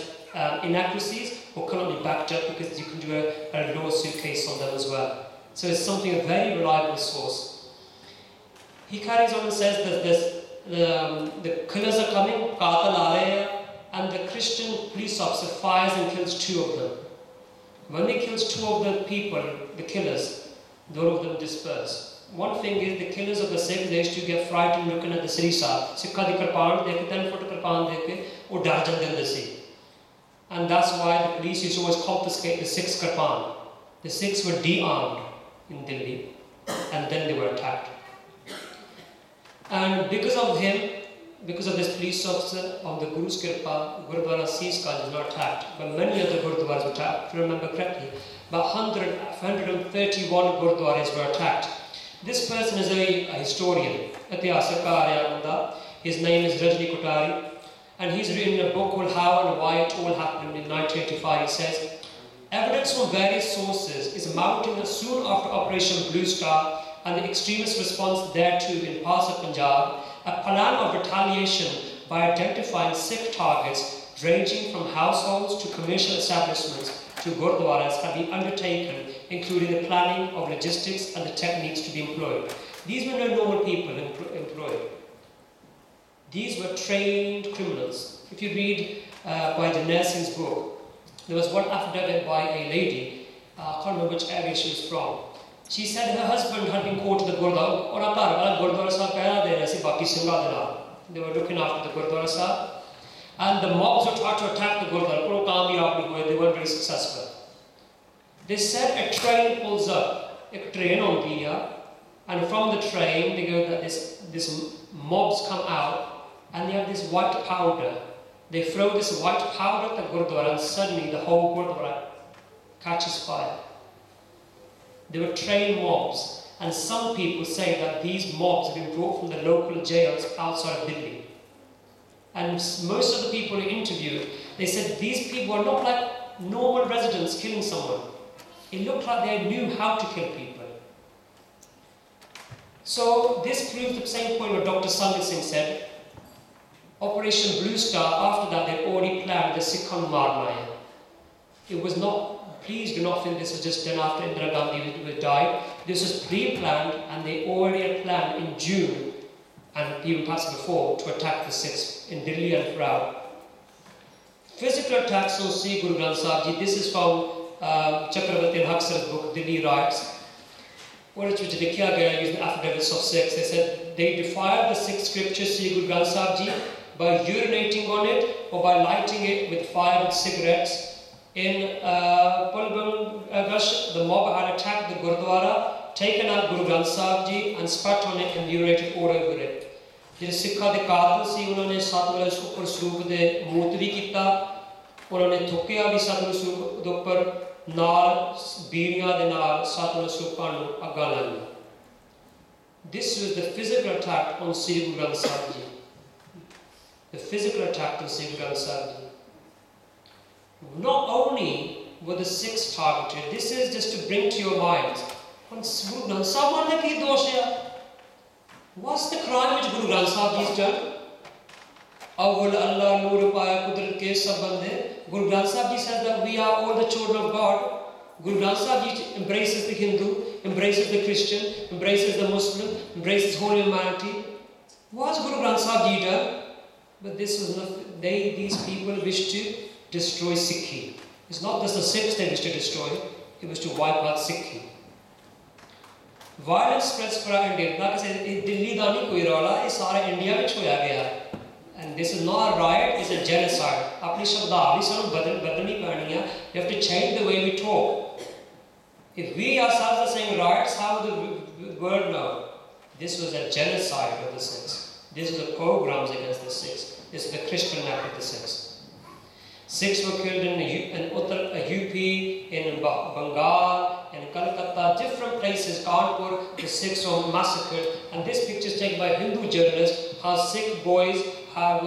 B: inaccuracies or cannot be backed up, because you can do a lawsuit case on them as well. So it's something a very reliable source. He carries on and says that the killers are coming, Qatal aa rahe hain, and the Christian police officer fires and kills 2 of them. When he kills 2 of the people, the killers, all of them disperse. One thing is, the killers of the Sikhs, they used to get frightened looking at the Sri Sahib. Sikha di kirpaan dekh ke 10-foot kirpaan dekh ke wo dar jande hunde si. And that's why the police used to always confiscate the Sikhs' kirpaan. The Sikhs were de-armed in Delhi, and then they were attacked. And because of him, because of this police officer, of the Guru's Kirpa, Gurudwara Seeskanj was not attacked, but many other Gurudwaras were attacked. If you remember correctly, about 131 Gurudwaras were attacked. This person is a historian, his name is Rajni Kothari, and he's written a book called How and Why It All Happened in 1985. He says, evidence from various sources is mounting that soon after Operation Blue Star and the extremist response thereto in parts of Punjab, a plan of retaliation by identifying Sikh targets ranging from households to commercial establishments to Gurdwaras have been undertaken, including the planning of logistics and the techniques to be employed. These were no normal people employed. These were trained criminals. If you read Bhai Manvir Singh's book, there was one affidavit by a lady, I can't remember which area she was from. She said her husband had been called to the Gurdwara, they were looking after the Gurdwara Sahib, and the mobs were trying to attack the Gurdwara. They weren't very successful. They said a train pulls up, a train on Diya, and from the train they go that this mobs come out, and they have this white powder. They throw this white powder at the Gurdwara, and suddenly the whole Gurdwara catches fire. They were trained mobs, and some people say that these mobs have been brought from the local jails outside of Delhi. And most of the people who interviewed, they said these people were not like normal residents killing someone. It looked like they knew how to kill people. So this proves the same point what Dr. Sangat Singh said. Operation Blue Star, after that they already planned the Sikhan Marnaya. It was not. Please do not think this was just done after Indira Gandhi died. This was pre-planned, and they already had planned in June, and even perhaps before, to attack the Sikhs in Delhi and throughout. Physical attacks on Sri Guru Granth Sahib Ji. This is from Chakravarti Haksar's book, Delhi Riots, which was using affidavits of Sikhs. They said they defied the Sikh scripture Sri Guru Granth Sahib Ji by urinating on it or by lighting it with fire with cigarettes. In Pulbam Gash, the mob had attacked the Gurdwara taken out Guru Granth Sahib Ji and spat on it and urinated all over it. ਜਿਹੜੇ ਸਿੱਖਾਂ ਦੇ ਕਾਤਲ ਸੀ ਉਹਨਾਂ ਨੇ ਸਤਿਗੁਰੂ ਉੱਪਰ ਸਰੂਪ ਦੇ ਮੂਤ ਵੀ ਕੀਤਾ, ਉਹਨਾਂ ਨੇ ਥੁੱਕਿਆ ਵੀ ਸਤਿਗੁਰੂ ਸਰੂਪ ਦੇ ਉੱਪਰ, ਨਾਲ ਬੀੜੀਆਂ ਦੇ ਨਾਲ ਸਤਿਗੁਰੂ ਸਰੂਪਾਂ ਨੂੰ ਅੱਗਾਂ ਲਾਈਆਂ। This was the physical attack on Sri Guru Granth Sahib Ji. The physical attack on Sri Guru Granth Sahib Ji. Not only were the Sikhs targeted, this is just to bring to your minds, Guru Granth Sahib ne ki dosh hai? What's the crime which Guru Granth Sahib Ji has done? Awwal Allah noor paya kudrat ke sab bande. Guru Granth Sahib Ji says that we are all the children of God. Guru Granth Sahib Ji embraces the Hindu, embraces the Christian, embraces the Muslim, embraces whole humanity. What's Guru Granth Sahib Ji done? But this was not, these people wished to destroy Sikhi. It's not just the Sikhs they wished to destroy, it was to wipe out Sikhi. Violence spreads throughout India. Like I said, Delhi da nahi koi rola, is sara India vich hoya gaya. And this is not a riot, it's a genocide. Apni shabdavali sanu badalni pani hai. You have to change the way we talk. If we ourselves are saying riots, how would the world know? This was a genocide of the Sikhs. This was a pogroms against the Sikhs. This is the Christian act of the Sikhs. Sikhs were killed in UP, in Bengal, in Calcutta, different places, Kanpur, the Sikhs were massacred. And this picture is taken by a Hindu journalist, how Sikh boys have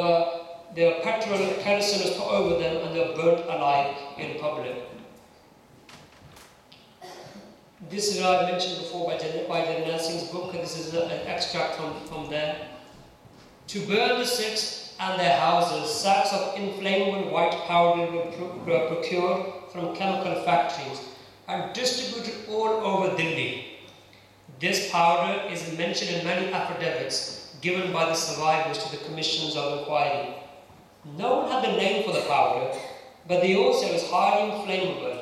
B: their petrol kerosene was put over them and they were burnt alive in public. This is what I mentioned before by Janardhan Singh's book, and this is an extract from there. To burn the Sikhs and their houses, sacks of inflammable white powder were procured from chemical factories and distributed all over Delhi. This powder is mentioned in many affidavits given by the survivors to the commissions of inquiry. No one had the name for the powder, but they all said it was highly inflammable.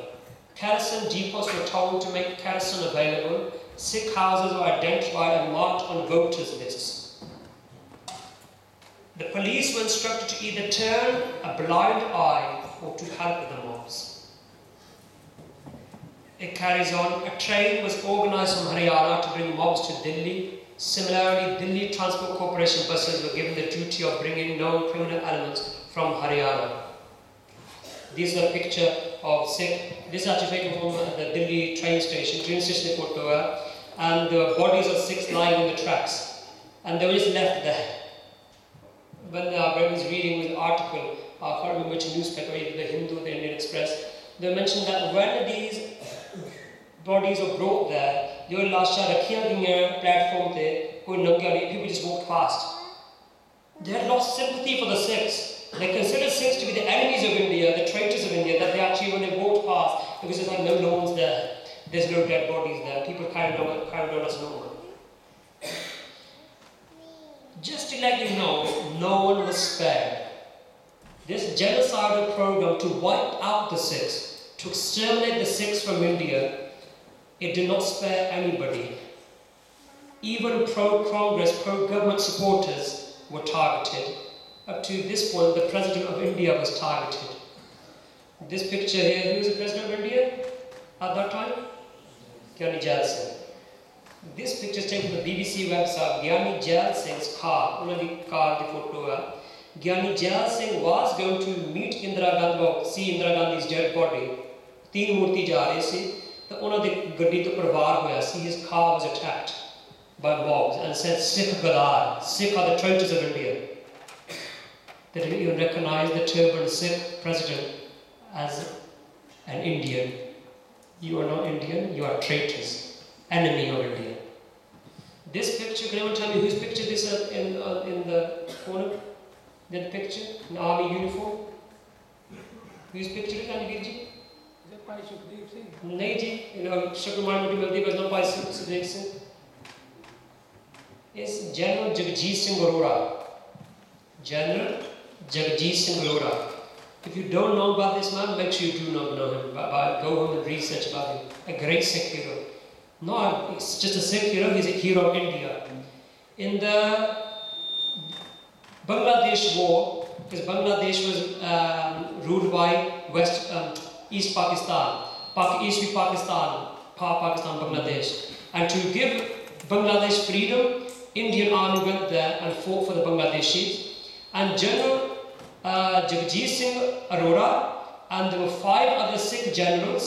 B: Kerosene depots were told to make kerosene available. Sikh houses were identified and marked on voters' lists. The police were instructed to either turn a blind eye or to help the mobs. It carries on. A train was organised from Haryana to bring mobs to Delhi. Similarly, Delhi Transport Corporation buses were given the duty of bringing known criminal elements from Haryana. This is a picture of Sikh. This is actually taken from the Delhi train station photo, and the bodies of Sikhs lying on the tracks, and they were just left there. When I was reading the article, I can't remember which newspaper, either the Hindu or the Indian Express, they mentioned that when these bodies were brought there, they were lasha rakhiya gaiyan platform te, koi nangya nahi, people just walked past. They had lost sympathy for the Sikhs. They considered Sikhs to be the enemies of India, the traitors of India, that they actually, when they walked past, it was just like no one's there. There's no dead bodies there. People carried on as normal. Just to let you know, no one was spared. This genocidal program to wipe out the Sikhs, to exterminate the Sikhs from India, it did not spare anybody. Even pro-Congress, pro-government supporters were targeted. Up to this point, the President of India was targeted. This picture here, who was the President of India at that time? Gyani Jail Singh. This picture is taken from the BBC website. Gyani Jail Singh's car, unadi car the photo hai. Gyani Jail Singh was going to meet Indira Gandhi, see Indira Gandhi's dead body. Teen Murti ja rahe si, to unadi gaddi to parvar hoya si. His car was attacked by mobs and said, Sikh Gadar, Sikh are the traitors of India. They didn't even recognize the turban Sikh president as an Indian. You are not Indian, you are traitors, enemy of India. This picture, can anyone tell me whose picture this is in the corner? That picture, an army uniform. Whose picture is that, Virji?
C: Is that Bhai Sukhdev Singh?
B: No, ji. You know, Shukramani Mati Maldi was not Bhai Sukhdev Singh. It's General Jagjit Singh Arora. General Jagjit Singh Arora. If you don't know about this man, make sure you do not know him. Go home and research about him. A great Sikh hero. No, it's just a Sikh hero, he's a hero of India. In the Bangladesh war, because Bangladesh was ruled by East Pakistan, Pakistan, Bangladesh. And to give Bangladesh freedom, Indian army went there and fought for the Bangladeshis. And General Jagjit Singh Arora, and there were 5 other Sikh generals,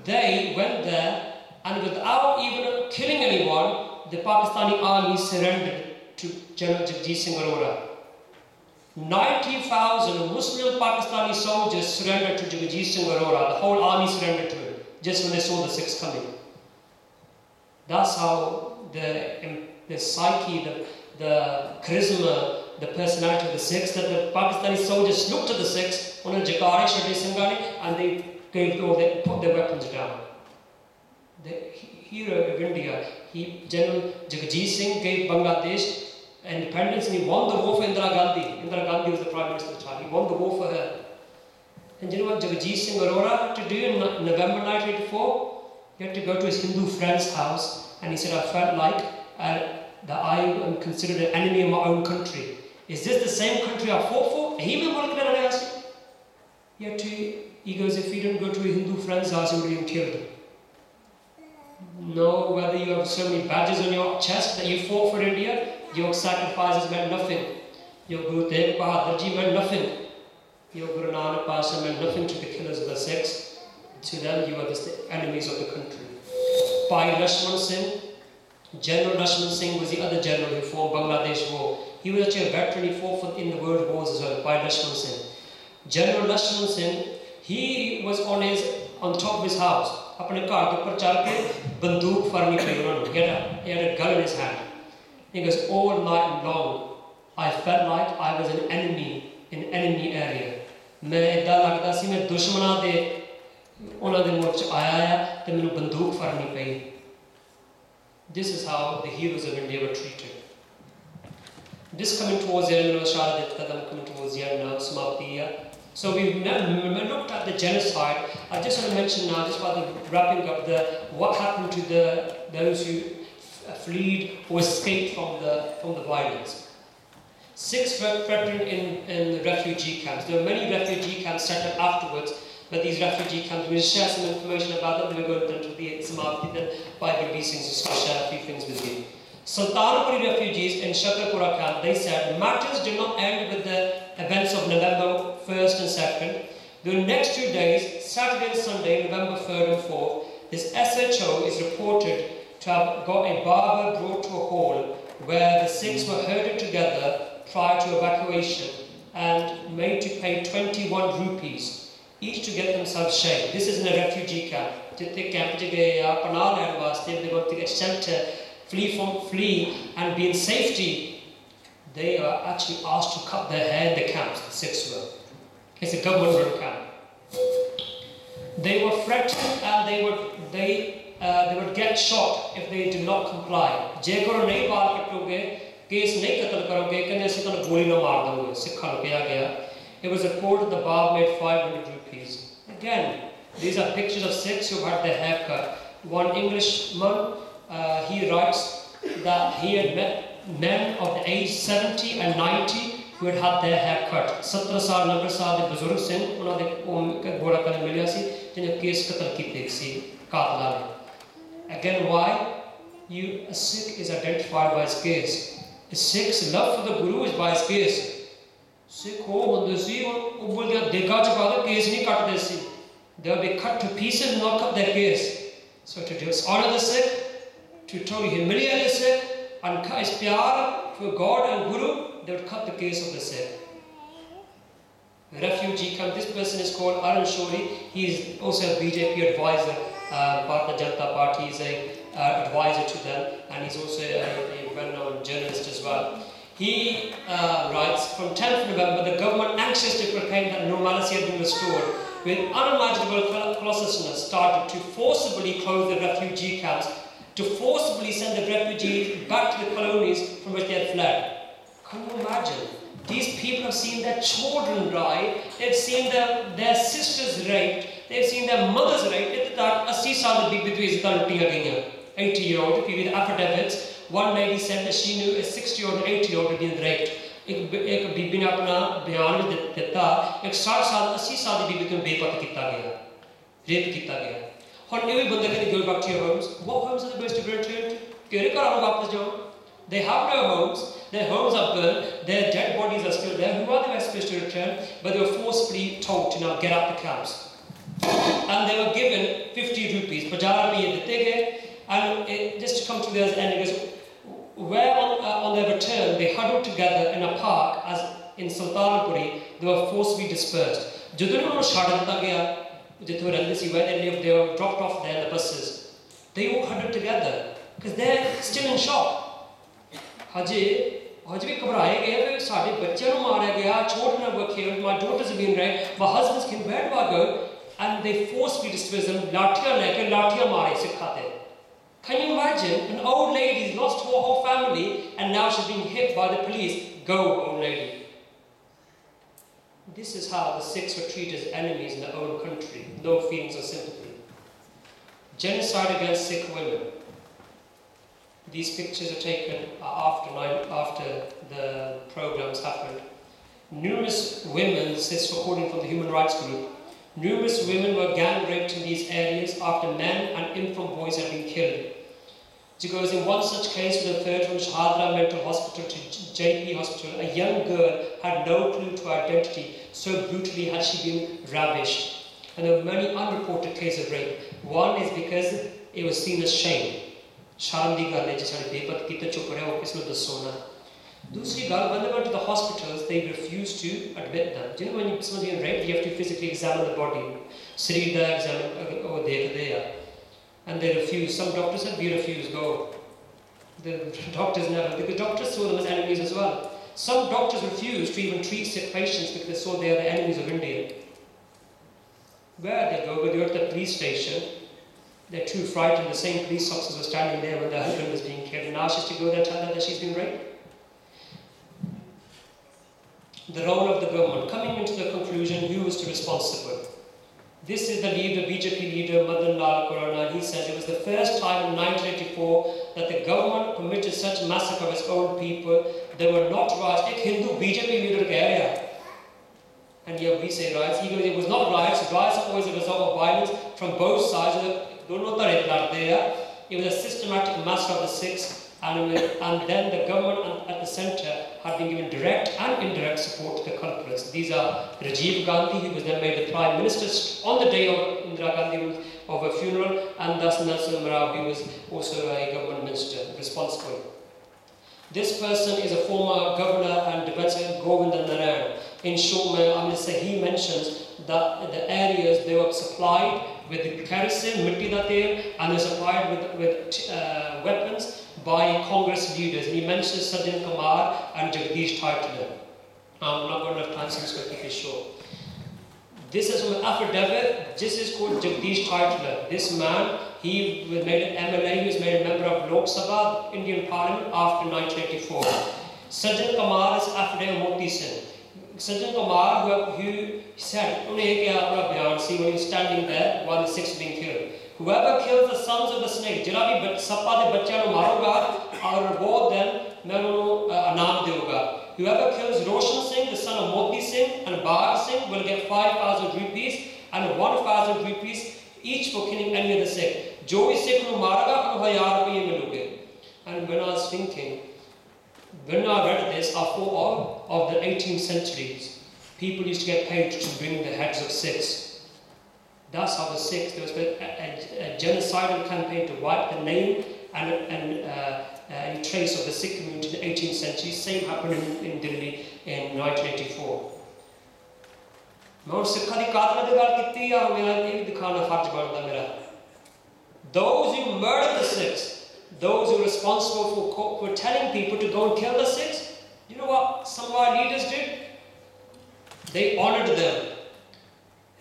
B: they went there, and without even killing anyone, the Pakistani army surrendered to General Jagjit Singh Arora. 90,000 Muslim Pakistani soldiers surrendered to Jagjit Singh Arora. The whole army surrendered to him just when they saw the Sikhs coming. That's how the psyche, the charisma, the personality of the Sikhs, that the Pakistani soldiers looked at the Sikhs, and they put their weapons down. The hero of India, General Jagjit Singh, gave Bangladesh independence, and he won the war for Indira Gandhi. Indira Gandhi was the Prime Minister at the time. He won the war for her. And you know what Jagjit Singh Arora had to do in November 1984? He had to go to his Hindu friend's house, and he said, I felt like that I am considered an enemy of my own country. Is this the same country I fought for? He goes, if he didn't go to a Hindu friend's house, he would have killed him. No, whether you have so many badges on your chest that you fought for India, your sacrifices meant nothing. Your Guru Tegh Bahadur Ji meant nothing. Your Guru Nanak Pasha meant nothing to the killers of the Sikhs. To them, you are the enemies of the country. Bhai Lashman Singh, General Lashman Singh was the other general who fought Bangladesh war. He was actually a veteran, he fought in the world wars as well, Bhai Lashman Singh. General Lashman Singh, he was on top of his house. अपने घर के ऊपर चल के बंदूक फरनी पई उन्होंने. He had a gun in his hand. He goes, all night long, I felt like I was an enemy in enemy area. मैं इदा लगता सी मैं दुश्मनां दे उन्हां दे मुल्क च आया है ते मैनू बंदूक फरनी पई. This is how the heroes of India were treated. This coming towards the end, I'm coming towards the end now, Samaptiya. So we've looked at the genocide. I just want to mention now, just by wrapping up, what happened to those who fled or escaped from the violence. 6 veterans in the refugee camps. There were many refugee camps set up afterwards, but these refugee camps, we'll share some information about them. We're going to the Samapti, then Bible Beasings, just to share a few things with you. Sultanpuri refugees in Shakarpura camp, they said, matters did not end with the events of November 1st and 2nd. The next 2 days, Saturday and Sunday, November 3rd and 4th, this SHO is reported to have got a barber brought to a hall where the Sikhs were herded together prior to evacuation and made to pay 21 rupees each to get themselves shaved. This is in a refugee camp. They want to get shelter, flee and be in safety. They are actually asked to cut their hair in the camps, the Sikhs were. It's a government-run camp. They were threatened and they would get shot if they did not comply. It was reported the Bab made 500 rupees. Again, these are pictures of Sikhs who had their hair cut. One Englishman, he writes that he had met men of the age 70 and 90 who had their hair cut. 70 saal 90 saal de buzurg sin ਉਹਨਾਂ ਦੇ ਗੋੜਾ ਕਰਨ ਮਿਲਿਆ ਸੀ ਜਿਹਨੇ case ਕਤਲ ਕੀਤੇ ਸੀ ਕਾਤਲਾਂ ਨੇ. Again, why? A Sikh is identified by his case. A Sikh's love for the Guru is by his case. Sikh ਉਹ ਹੁੰਦੇ ਸੀ ਉਹ ਬੋਲਦੇ ਦੇਗਾ ਚ ਪਾ ਕੇ ਕੇਸ ਨਹੀਂ ਕੱਟਦੇ ਸੀ. They would be cut to pieces and not cut their case. So to dishonor the Sikh, to totally humiliate the Sikh, and cut his pyar for God and Guru, they would cut the case of the Sikh. The refugee camp, this person is called Arun Shori. He is also a BJP advisor, Bharatiya Janata Party. He is an advisor to them, and he's also a well-known journalist as well. He writes, from 10th November, the government, anxious to proclaim that normalcy had been restored, with unimaginable colossusness, started to forcibly close the refugee camps, to forcibly send the refugees back to the colonies from which they had fled. Can you imagine? These people have seen their children die, they've seen their sisters raped, they've seen their mothers raped. It's that 80 saal the big between 80-year-old, with affidavits. One lady said that she knew a 60-year-old and 80-year-old had been raped. एक बीबी ने अपना बयान में देता एक 60 साल 80 साल की बीबी को बेपता किया गया, रेप किया गया. ਹੁਣ ਇਹ ਵੀ ਬੰਦੇ ਕਹਿੰਦੇ go back to your homes. What homes are they supposed to return to? ਕਿਹੜੇ ਘਰਾਂ ਨੂੰ ਵਾਪਸ ਜਾਓ? They have no homes. Their homes are burned. Their dead bodies are still there. Who are they supposed to return? But they were forcefully told to now get out the camps. And they were given 50 rupees. 50 rupees ਦਿੱਤੇ ਗਏ. And just to come to the end, it goes, where on their return, they huddled together in a park as in Sultanpuri, they were forcibly dispersed. ਜਦੋਂ ਉਹਨਾਂ ਨੂੰ ਛੱਡ ਦਿੱਤਾ ਗਿਆ, ਜਿੱਥੇ ਰਹਿੰਦੇ ਸੀ, where they lived, they were dropped off there in the buses. They all huddled together because they're still in shock. ਹਜੇ ਵੀ ਘਬਰਾਏ ਗਏ ਕਿ ਸਾਡੇ ਬੱਚਿਆਂ ਨੂੰ ਮਾਰਿਆ ਗਿਆ, children were killed, my daughters have been raped, my husband's killed, where do I go? And they forcibly dispersed them, ਲਾਠੀਆਂ ਲੈ ਕੇ ਲਾਠੀਆਂ ਮਾਰੇ ਸਿੱਖਾਂ ਤੇ. Can you imagine? An old lady's lost her whole family and now she's being hit by the police. Go, old lady. This is how the Sikhs were treated as enemies in their own country. No feelings of sympathy. Genocide against Sikh women. These pictures are taken after the programs happened. Numerous women, this is according from the Human Rights Group, numerous women were gang raped in these areas after men and infant boys had been killed. Because in one such case, we referred from Shahadra Mental Hospital to JP Hospital, a young girl had no clue to her identity, so brutally had she been ravished. And there were many unreported cases of rape. One is because it was seen as shame. ਸ਼ਰਮ ਦੀ ਗੱਲ ਹੈ ਜੇ ਸਾਡੇ ਬੇਪਤ ਕੀਤੇ ਚੁੱਪ ਰਿਹਾ ਉਹ ਕਿਸ ਨੂੰ ਦੱਸੋ ਨਾ ਦੂਸਰੀ ਗੱਲ when they went to the hospitals they refused to admit them you know when someone's been raped you have to physically examine the body ਸਰੀਰ ਦਾ examine ਉਹ ਦੇਖਦੇ ਆ and they refused some doctors said we refuse go the doctors never because doctors saw them as enemies as well some doctors refused to even treat sick patients because they saw they are the enemies of India where they go when you're at the police station they're too frightened. The same police officers were standing there when their husband was being killed. And now she's to go there and tell them that she's been raped. The role of the government. Coming into the conclusion, who was responsible? This is the leader, BJP leader, Madan Lal Khurana. He says it was the first time in 1984 that the government committed such massacre of its own people. They were not riots. Ek Hindu BJP leader keh raha hai. And yet we say riots. He goes, it was not riots. Riots are always a result of violence from both sides. It was a systematic massacre of the Sikhs and then the government at the centre had been given direct and indirect support to the culprits. These are Rajiv Gandhi, who was then made the Prime Minister on the day of Indira Gandhi of a funeral, and thus Nelson Rao, who was also a government minister responsible. This person is a former governor and defence Govind Narayan. In short, he mentions that the areas they were supplied with kerosene, mitti da tel, and they were supplied with weapons by Congress leaders. And he mentions Sajjan Kumar and Jagdish Titler. I'm not going to have time, so I'm just going to keep it short. This is from an affidavit. This is called Jagdish Titler. This man, he was made an MLA, he was made a member of Lok Sabha, Indian Parliament, after 1984. Sajjan Kumar is affidavit Moti Singh. Sajjan Kumar, who said, when he was standing there while the Sikhs were being killed, whoever kills the sons of the snake, jira bhi sappa de bachcha nu maroga, I'll reward them, main unnu anam deuga. Whoever kills Roshan Singh, the son of Moti Singh, and Bagh Singh will get 5,000 rupees and 1,000 rupees each for killing any of the Sikh. Jo bhi Sikh nu marega, unnu 1000 rupees miloge. And when I was thinking, when I read this, I thought of the 18th centuries. People used to get paid to bring the heads of Sikhs. That's how the Sikhs, there was a genocidal campaign to wipe the name and any trace of the Sikh community in the 18th century. Same happened in Delhi in 1984. Those who murdered the Sikhs, those who were responsible for telling people to go and kill the Sikhs, you know what some of our leaders did? They honoured them.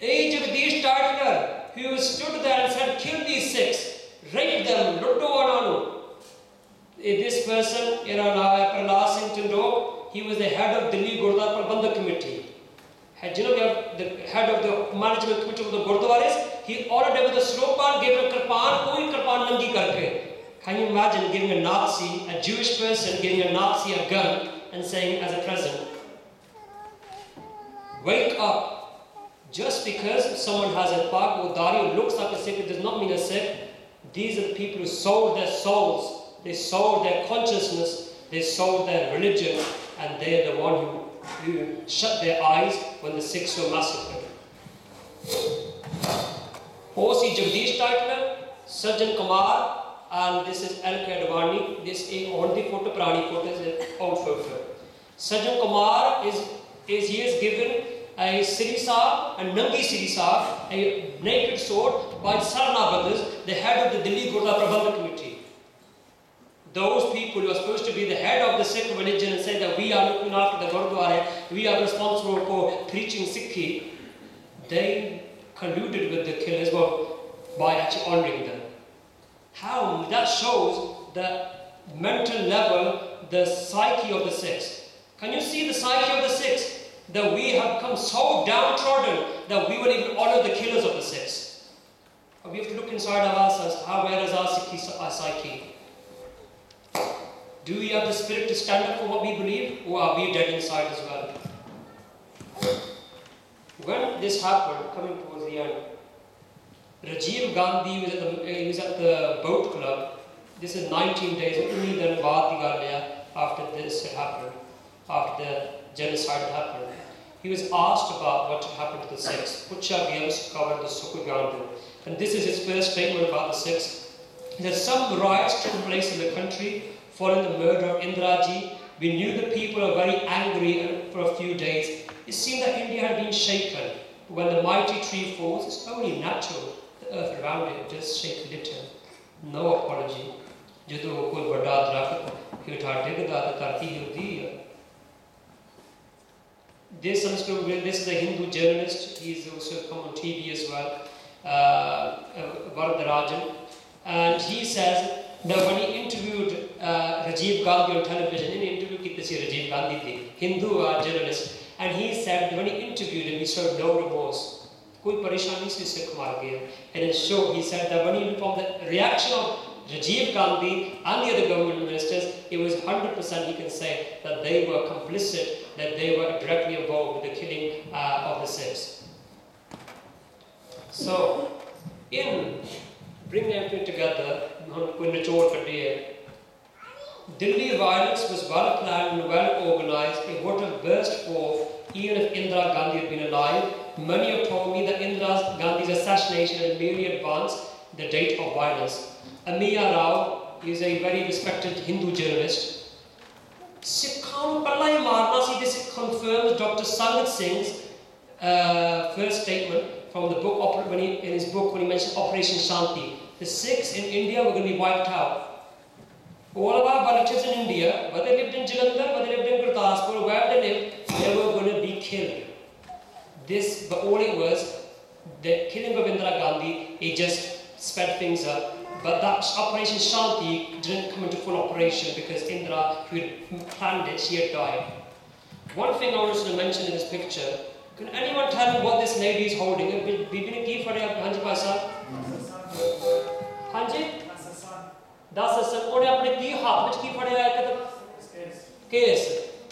B: A Jagdish Titler, who stood there and said, kill these Sikhs, rape them, lutto ananu. This person, Prahlad Singh Tindok, he was the head of Delhi Gurdwara Prabandhak Committee. You know, the head of the management committee of the Gurdwaras, he ordered them with a slopan, gave him a kirpan, koi kirpan nangi karke. Can you imagine giving a Nazi, a Jewish person, giving a Nazi a gun and saying as a present, wake up, Just because someone has a pag or dari or looks like a Sikh, it does not mean a Sikh. These are the people who sold their souls, they sold their consciousness, they sold their religion, and they are the one who shut their eyes when the Sikhs were massacred. O.C. Jagdish Titler, Sajjan Kumar, and this is L.K. Advani. This is on the photo, Prani photo is an old photo. Sajjan Kumar he is given a Sirisa, a Nangi Sirisa, a naked sword by Sarana brothers, the head of the Delhi Gurdwara Prabandhak Committee. Those people who are supposed to be the head of the Sikh religion and say that we are looking after the Gurdwara, we are responsible for preaching Sikhi, they colluded with the killers by actually honoring them. How? That shows the mental level, the psyche of the Sikhs. Can you see the psyche of the Sikhs? That we have become so downtrodden that we will even honor the killers of the Sikhs. But we have to look inside of ourselves. Where is our psyche? Do we have the spirit to stand up for what we believe, or are we dead inside as well? When this happened, coming towards the end, Rajiv Gandhi was at the boat club. This is 19 days after this had happened, after the genocide had happened. He was asked about what had happened to the Sikhs. And this is his first statement about the Sikhs. He said, some riots took place in the country following the murder of Indraji. We knew the people were very angry for a few days. It seemed that India had been shaken. When the mighty tree falls, it's only natural. The earth around it just shake a little. No apology. This is a Hindu journalist. He's also come on TV as well, Varadarajan. And he says that when he interviewed Rajiv Gandhi on television, in an interview with Rajiv Gandhi, Hindu journalist, and he said that when he interviewed him, he showed no remorse. Koi parishani se Sikh maar gaya. And in show, he said that when he from the reaction of Rajiv Gandhi and the other government ministers, it was 100% he can say that they were complicit, that they were directly involved with the killing of the Sikhs. So, in bringing everything together, Delhi violence was well planned and well organized. It would have burst forth even if Indira Gandhi had been alive. Many have told me that Indira Gandhi's assassination had merely advanced the date of violence. Amiya Rao is a very respected Hindu journalist. Sikham Palai Marna, this confirms Dr. Sangat Singh's first statement from the book, in his book when he mentioned Operation Shanti. The Sikhs in India were going to be wiped out. All of our relatives in India, whether they lived in Jalandhar, whether they lived in Gurdaspur, wherever they lived, they were going to be killed. But all it was, the killing of Indira Gandhi, it just sped things up. But that Operation Shanti didn't come into full operation because Indira, who had planned it, she had died. One thing I wanted to mention in this picture, can anyone tell me what this lady is holding? Hanji Bhai Sahib? Hanji? That's a ਉਹਨੇ ਆਪਣੇ ਕੀ ਹੱਥ ਵਿੱਚ ਕੀ ਫੜਿਆ ਹੈ case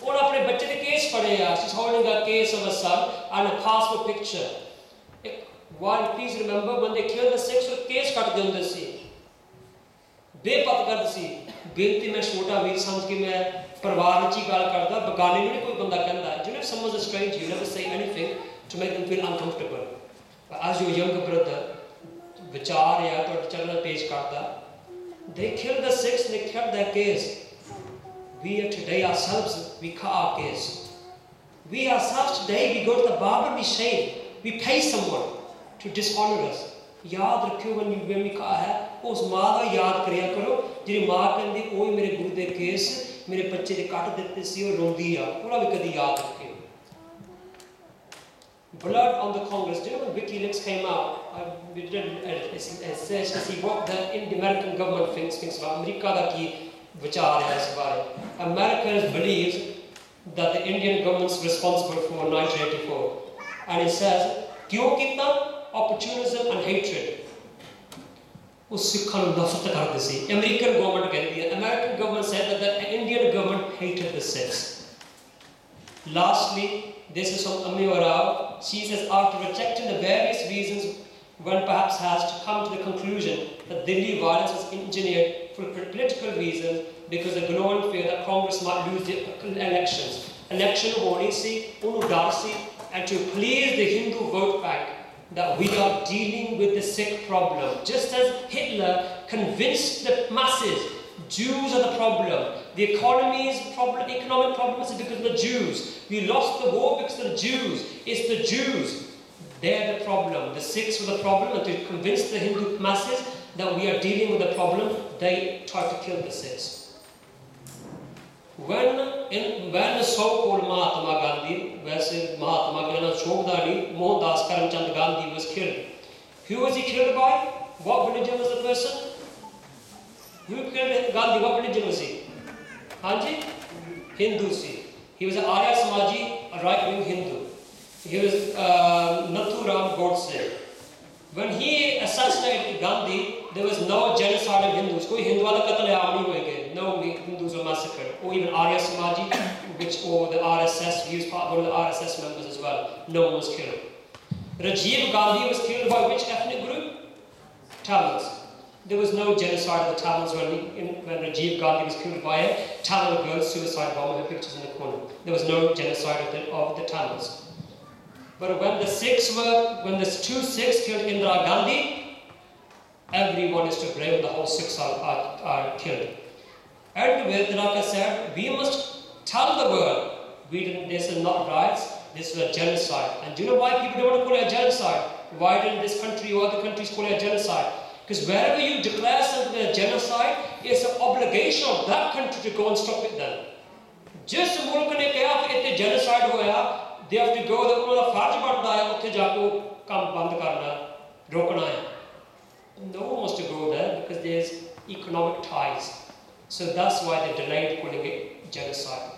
B: ਉਹਨੇ ਆਪਣੇ ਬੱਚੇ ਦੇ ਕੇਸ ਫੜੇ ਆ she's holding a case of a son and a passport picture. One, please remember when they killed the Sikhs, case ਕੱਟਦੇ ਹੁੰਦੇ ਸੀ ਬੇਪਤ ਕਰਦੇ ਸੀ ਬੇਨਤੀ ਮੈਂ ਛੋਟਾ ਵੀਰ ਸਮਝ ਕੇ ਮੈਂ ਪਰਿਵਾਰ ਵਿੱਚ ਹੀ ਗੱਲ ਕਰਦਾ ਬਗਾਨੇ ਨੂੰ ਨਹੀਂ ਕੋਈ ਬੰਦਾ ਕਹਿੰਦਾ you know if someone's a stranger you never say anything to make them feel uncomfortable but as your younger brother ਵਿਚਾਰ ਆ ਤੁਹਾਡੇ ਚੱਲਣਾ ਪੇਸ਼ ਕਰਦਾ. They killed the Sikhs and they kept their case. We are today ourselves, we cut our case. We ourselves today, we go to the barber, we shave. We pay someone to dishonor us. याद रखियो when we cut है उस माँ का याद करिया करो जिरी माँ कहती ओए मेरे गुरु दे केस मेरे बच्चे दे काट देते सी और रोंदी आ ओला भी कदी याद रखियो. Blood on the Congress. Do you know when WikiLeaks came out? We did a search to see what the American government thinks about America da ki vichar hai is bare. America believes that the Indian government is responsible for 1984, and it says kyon kita opportunism and hatred. Us Sikhan nu nafrat karde si. American government कहती है. American government said that the Indian government hated the Sikhs. Lastly, this is from Amir Rao. She says, after rejecting the various reasons, one perhaps has to come to the conclusion that Delhi violence was engineered for political reasons because of the growing fear that Congress might lose the elections. Election honi si, unu dar si, and to please the Hindu vote bank that we are dealing with the Sikh problem. Just as Hitler convinced the masses Jews are the problem. The economy's problem, economic problem is because of the Jews. We lost the war because of the Jews. It's the Jews. They're the problem. The Sikhs were the problem, and to convince the Hindu masses that we are dealing with the problem, they tried to kill the Sikhs. When the so-called Mahatma Gandhi, Mahatma Gandhi, Shabad, Mohandas Karamchand Gandhi was killed, who was he killed by? What religion was the person? Who killed Gandhi? What religion was he? Hanji? Hindu. He was an Arya Samaji, a right-wing Hindu. He was Nathuram Godse. When he assassinated Gandhi, there was no genocide of Hindus. Koi Hindu wala qatl aam nahi hoye. No Hindus were massacred. Or even Arya Samaji, or the RSS, he was part of one of the RSS members as well. No one was killed. Rajiv Gandhi was killed by which ethnic group? Tamils. There was no genocide of the Tamils when Rajiv Gandhi was killed by a Tamil girl suicide bomber. Her pictures in the corner. There was no genocide of the Tamils. But when the two Sikhs killed Indira Gandhi, everyone is to blame. The whole Sikhs are killed. And with Raka said, we must tell the world, this is not riots, this is a genocide. And do you know why people don't want to call it a genocide? Why didn't this country or other countries call it a genocide? Because wherever you declare something a genocide, it's an obligation of that country to go and stop it then. Just mulk ne kaha ki itte genocide hoya, they have to go, the farj badda hai utthe ja ke kam band karna, rokna hai. No one wants to go there because there's economic ties. So that's why they delayed calling it genocide.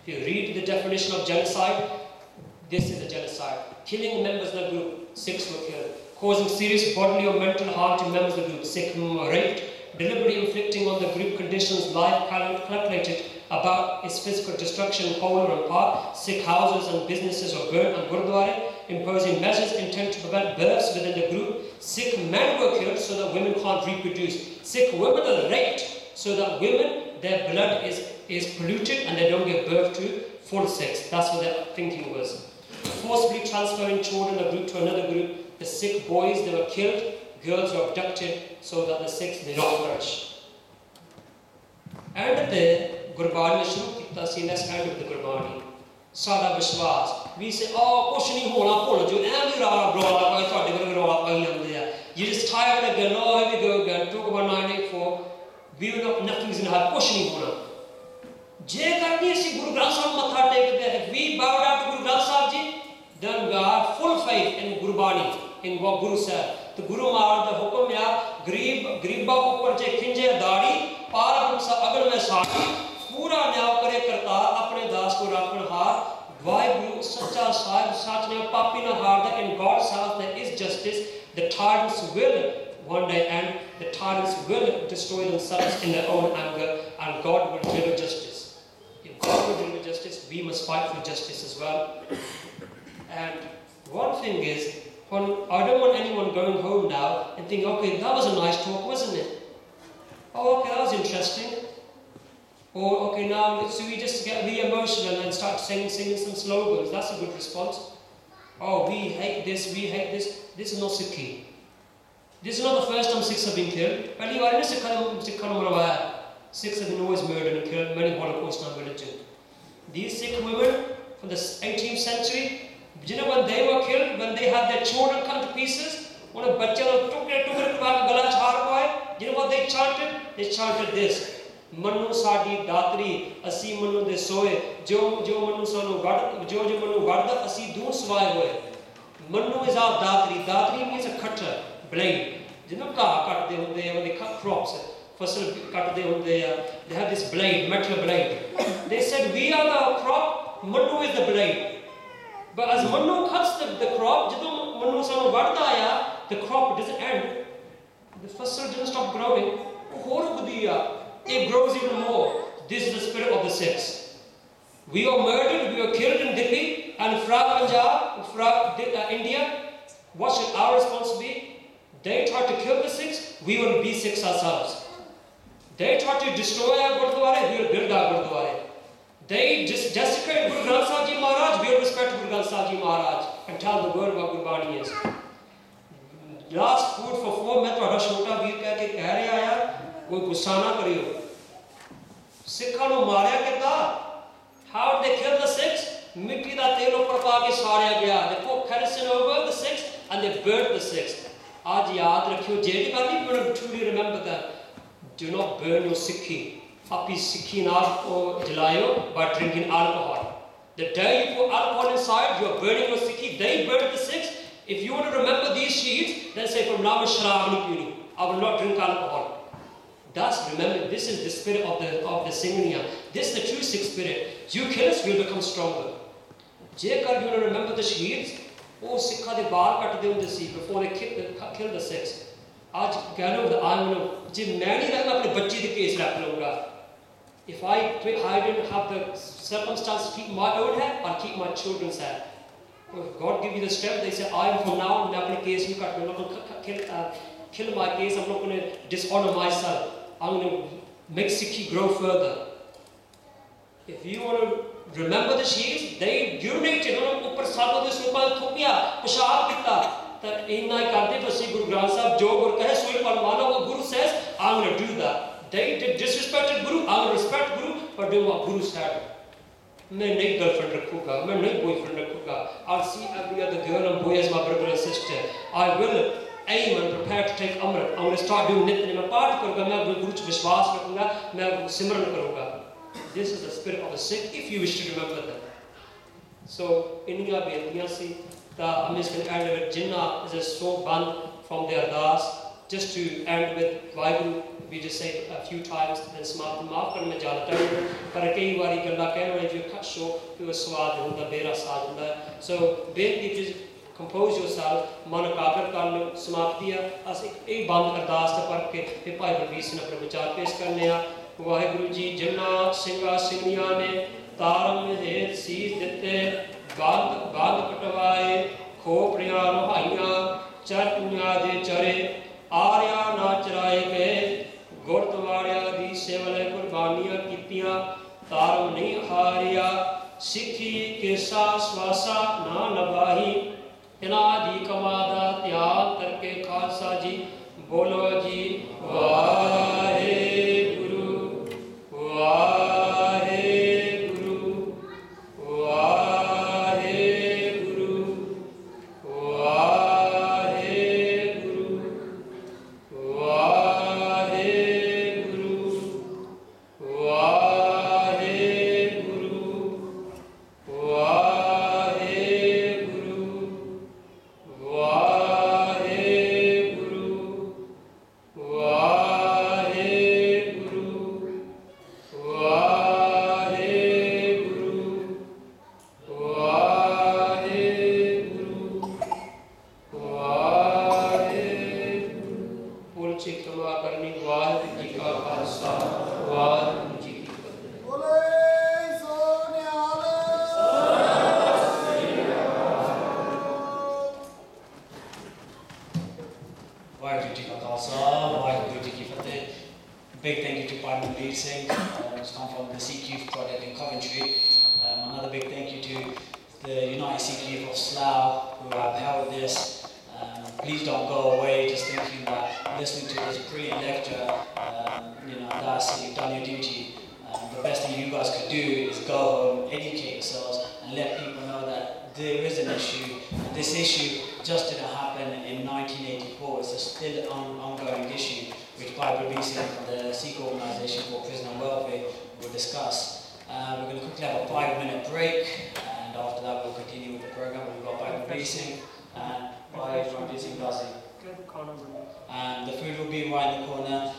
B: If you read the definition of genocide, this is a genocide. Killing members of the group, Sikhs were killed. Causing serious bodily or mental harm to members of the group, Sikh were raped. Deliberately inflicting on the group conditions life calculated about its physical destruction, whole or in part. Sikh houses and businesses were burnt and Gurdwara. Imposing measures intended to prevent births within the group. Sikh men were killed so that women can't reproduce. Sikh women are raped so that women, their blood is polluted and they don't give birth to full Sikhs. That's what their thinking was. Forcibly transferring children of a group to another group. The Sikh boys, they were killed, girls were abducted so that the Sikhs did not perish. And the Gurbani shuru kita si, let's end with the Gurbani. Sada Vishwas. We say, oh, kuch nahi hona, bhol jo, aim rara rola pai, thode kar rola pai lande hai. You just tired again, oh, here we go again, talk about 984. We will not, nothing's in our kuch nahi hona. Je karni si Guru Granth Sahib matha tekde hai. If we bow down to Guru Granth Sahib ji, then we have full faith in Gurbani. In what Guru said. The Guru Maharaj the hukum ya Griba ko parche khinje daadi par hamsa agal mein saati pura nyao kare karta apne das ko rakhan har. Why Guru Sacha Sahib sach ne papi na har? In God's house there is justice. The tyrants will one day end. The tyrants will destroy themselves in their own anger, and God will deliver justice. If God will deliver justice, we must fight for justice as well. And one thing is, I don't want anyone going home now and think, okay, that was a nice talk, wasn't it? Oh, okay, that was interesting. Or, okay, now, so we just get really emotional and start singing some slogans. That's a good response. Oh, we hate this, we hate this. This is not Sikhi. This is not the first time Sikhs have been killed. Sikhs have been always murdered and killed, many Holocaust and religion. These Sikh women from the 18th century, do you know when they were killed, when they had their children cut to pieces? Do you know what they chanted? They chanted this. Manu Sadi Datri, Asi Manu de Soe, Jo Manu Sanu Jo Manu Varda, Asi Dun Swai Hoy. Manu is our Datri. Datri means a cutter, blade. Do you know cut they when they cut crops? First cut they have this blade, metal blade. They said, we are the crop, Manu is the blade. But as Manu cuts the crop, the crop doesn't end. The fasal doesn't stop growing. It grows even more. This is the spirit of the Sikhs. We were murdered, we were killed in Delhi, and from Punjab, from India. What should our response be? They tried to kill the Sikhs, we will be Sikhs ourselves. They tried to destroy our Gurdwara, we will build our Gurdwara. They just desecrated Guru Granth Sahib Ji Maharaj, we will respect Guru Granth Sahib Ji Maharaj and tell the world what Gurbani is. Last food for 4 मैं ਤੁਹਾਡਾ ਛੋਟਾ ਵੀਰ ਕਹਿ ਰਿਹਾ ਆ ਕੋਈ ਗੁੱਸਾ ਨਾ ਕਰਿਓ ਸਿੱਖਾਂ ਨੂੰ ਮਾਰਿਆ ਕਿੱਦਾਂ how did they kill the Sikhs ਮਿੱਟੀ ਦਾ ਤੇਲ ਉੱਪਰ ਪਾ ਕੇ ਸਾੜਿਆ ਗਿਆ they put kerosene over the Sikhs and they burned the Sikhs ਅੱਜ ਯਾਦ ਰੱਖਿਓ ਜਿਹੜੀ ਗੱਲ ਨਹੀਂ ਪਰ truly remember that do not burn your Sikhi ਆਪਣੀ ਸਿੱਖੀ ਨਾਲ ਉਹ ਜਲਾਇਓ by drinking alcohol the day you put alcohol inside you are burning your Sikhi they burned the Sikhs. If you want to remember these sheets, then say from now on sharab nahi peeni. I will not drink alcohol. That's remember. This is the spirit of the Singhniya. This is the true Sikh spirit. You kill us, we will become stronger. Jekar you want to remember the sheets, oh Sikha de baal katte hunde si before they kill the Sikhs. Aaj keh lo I am je main nahi rakhna apne bachche de case rakh launga. If I didn't have the circumstance to keep my own hair, I'll keep my children's hair. If God give you the strength, they say, I am from now on, I'm not going to kill my case, I'm not going to dishonor myself. I'm going to make Sikhi grow further. If you want to remember the Shiis, they urinated, upar sadhu de supa thupya, peshab kitta. That inna hi karte pasi Guru Granth Sahib jo Guru kahe soi par mano what Guru says, I'm going to do that. They did disrespected Guru, I'm going to respect Guru, but do what Guru said. मैं नहीं girlfriend रखूँगा मैं नहीं boyfriend रखूँगा I'll see every other girl and boy as my brother and sister I will aim and prepare to take Amrit I'm going to start doing नित्य मैं पाठ करूँगा मैं गुरु च विश्वास रखूँगा मैं सिमरन करूँगा This is the spirit of a Sikh if you wish to remember them So इन्हीं बेनतियाँ सी ता हम इसके end with Jinnah is a so band from the ardas just to end with Bible we just say a few times then समाप्त माफ कर मैं ज़्यादा time पर कई बारी गल्ला कहने वाले जो cut show फिर स्वाद होता बेरा साज होता so बेनती just compose yourself मन एकाग्र कर लो समाप्तियाँ अस एक बंद अरदास ते पढ़ के फिर भाई बलबीर सिंह अपने विचार पेश करने आ वाहिगुरु जी जिन्ना सिंगा सिंगिया ने तारम हेत सीस दिते गांध कटवाए खोपड़ियां लोहाइयां चर पुनिया दे चरे आर्या ना चराए गए गुरद्वारिया दी सेवले कुर्बानियां कीतियां तारम नहीं हारिया सिखी केसा स्वासा ना नभाही इना दी कमादा त्याग करके खालसा जी बोलो जी वाहे गुरु वाहे गुरु वाहे गुरु वाहे गुरु वाहे गुरु वाहे गुरु वाहे गुरु वाहे गुरु वाहे गुरु वाहे गुरु वाहे गुरु वाहे पुल क्षमा करनी वाहिगुरु जी का खालसा वाहिगुरु जी की फतेह
D: बोले सोनियाल
E: Bhai Manvir Singh. Big thank you to Bhai Manvir Singh, who's come from the Sikh Youth Project in Coventry. Another big thank you to the United Sikh Youth of Slough who have held this. Please don't go away just thinking that listening to this brilliant lecture, that's you've done your duty. The best thing you guys could do is go home, educate yourselves, and let people know that there is an issue. And this issue just didn't happen in 1984. It's a still ongoing issue, which Bhai Manvir Singh from the Sikh Organisation for Prisoner Welfare will discuss. We're going to quickly have a 5-minute break, and after that we'll continue with the program. We've got Bhai Manvir Singh and Bhai Manvir Singh Dazi. And the food will be right in the corner.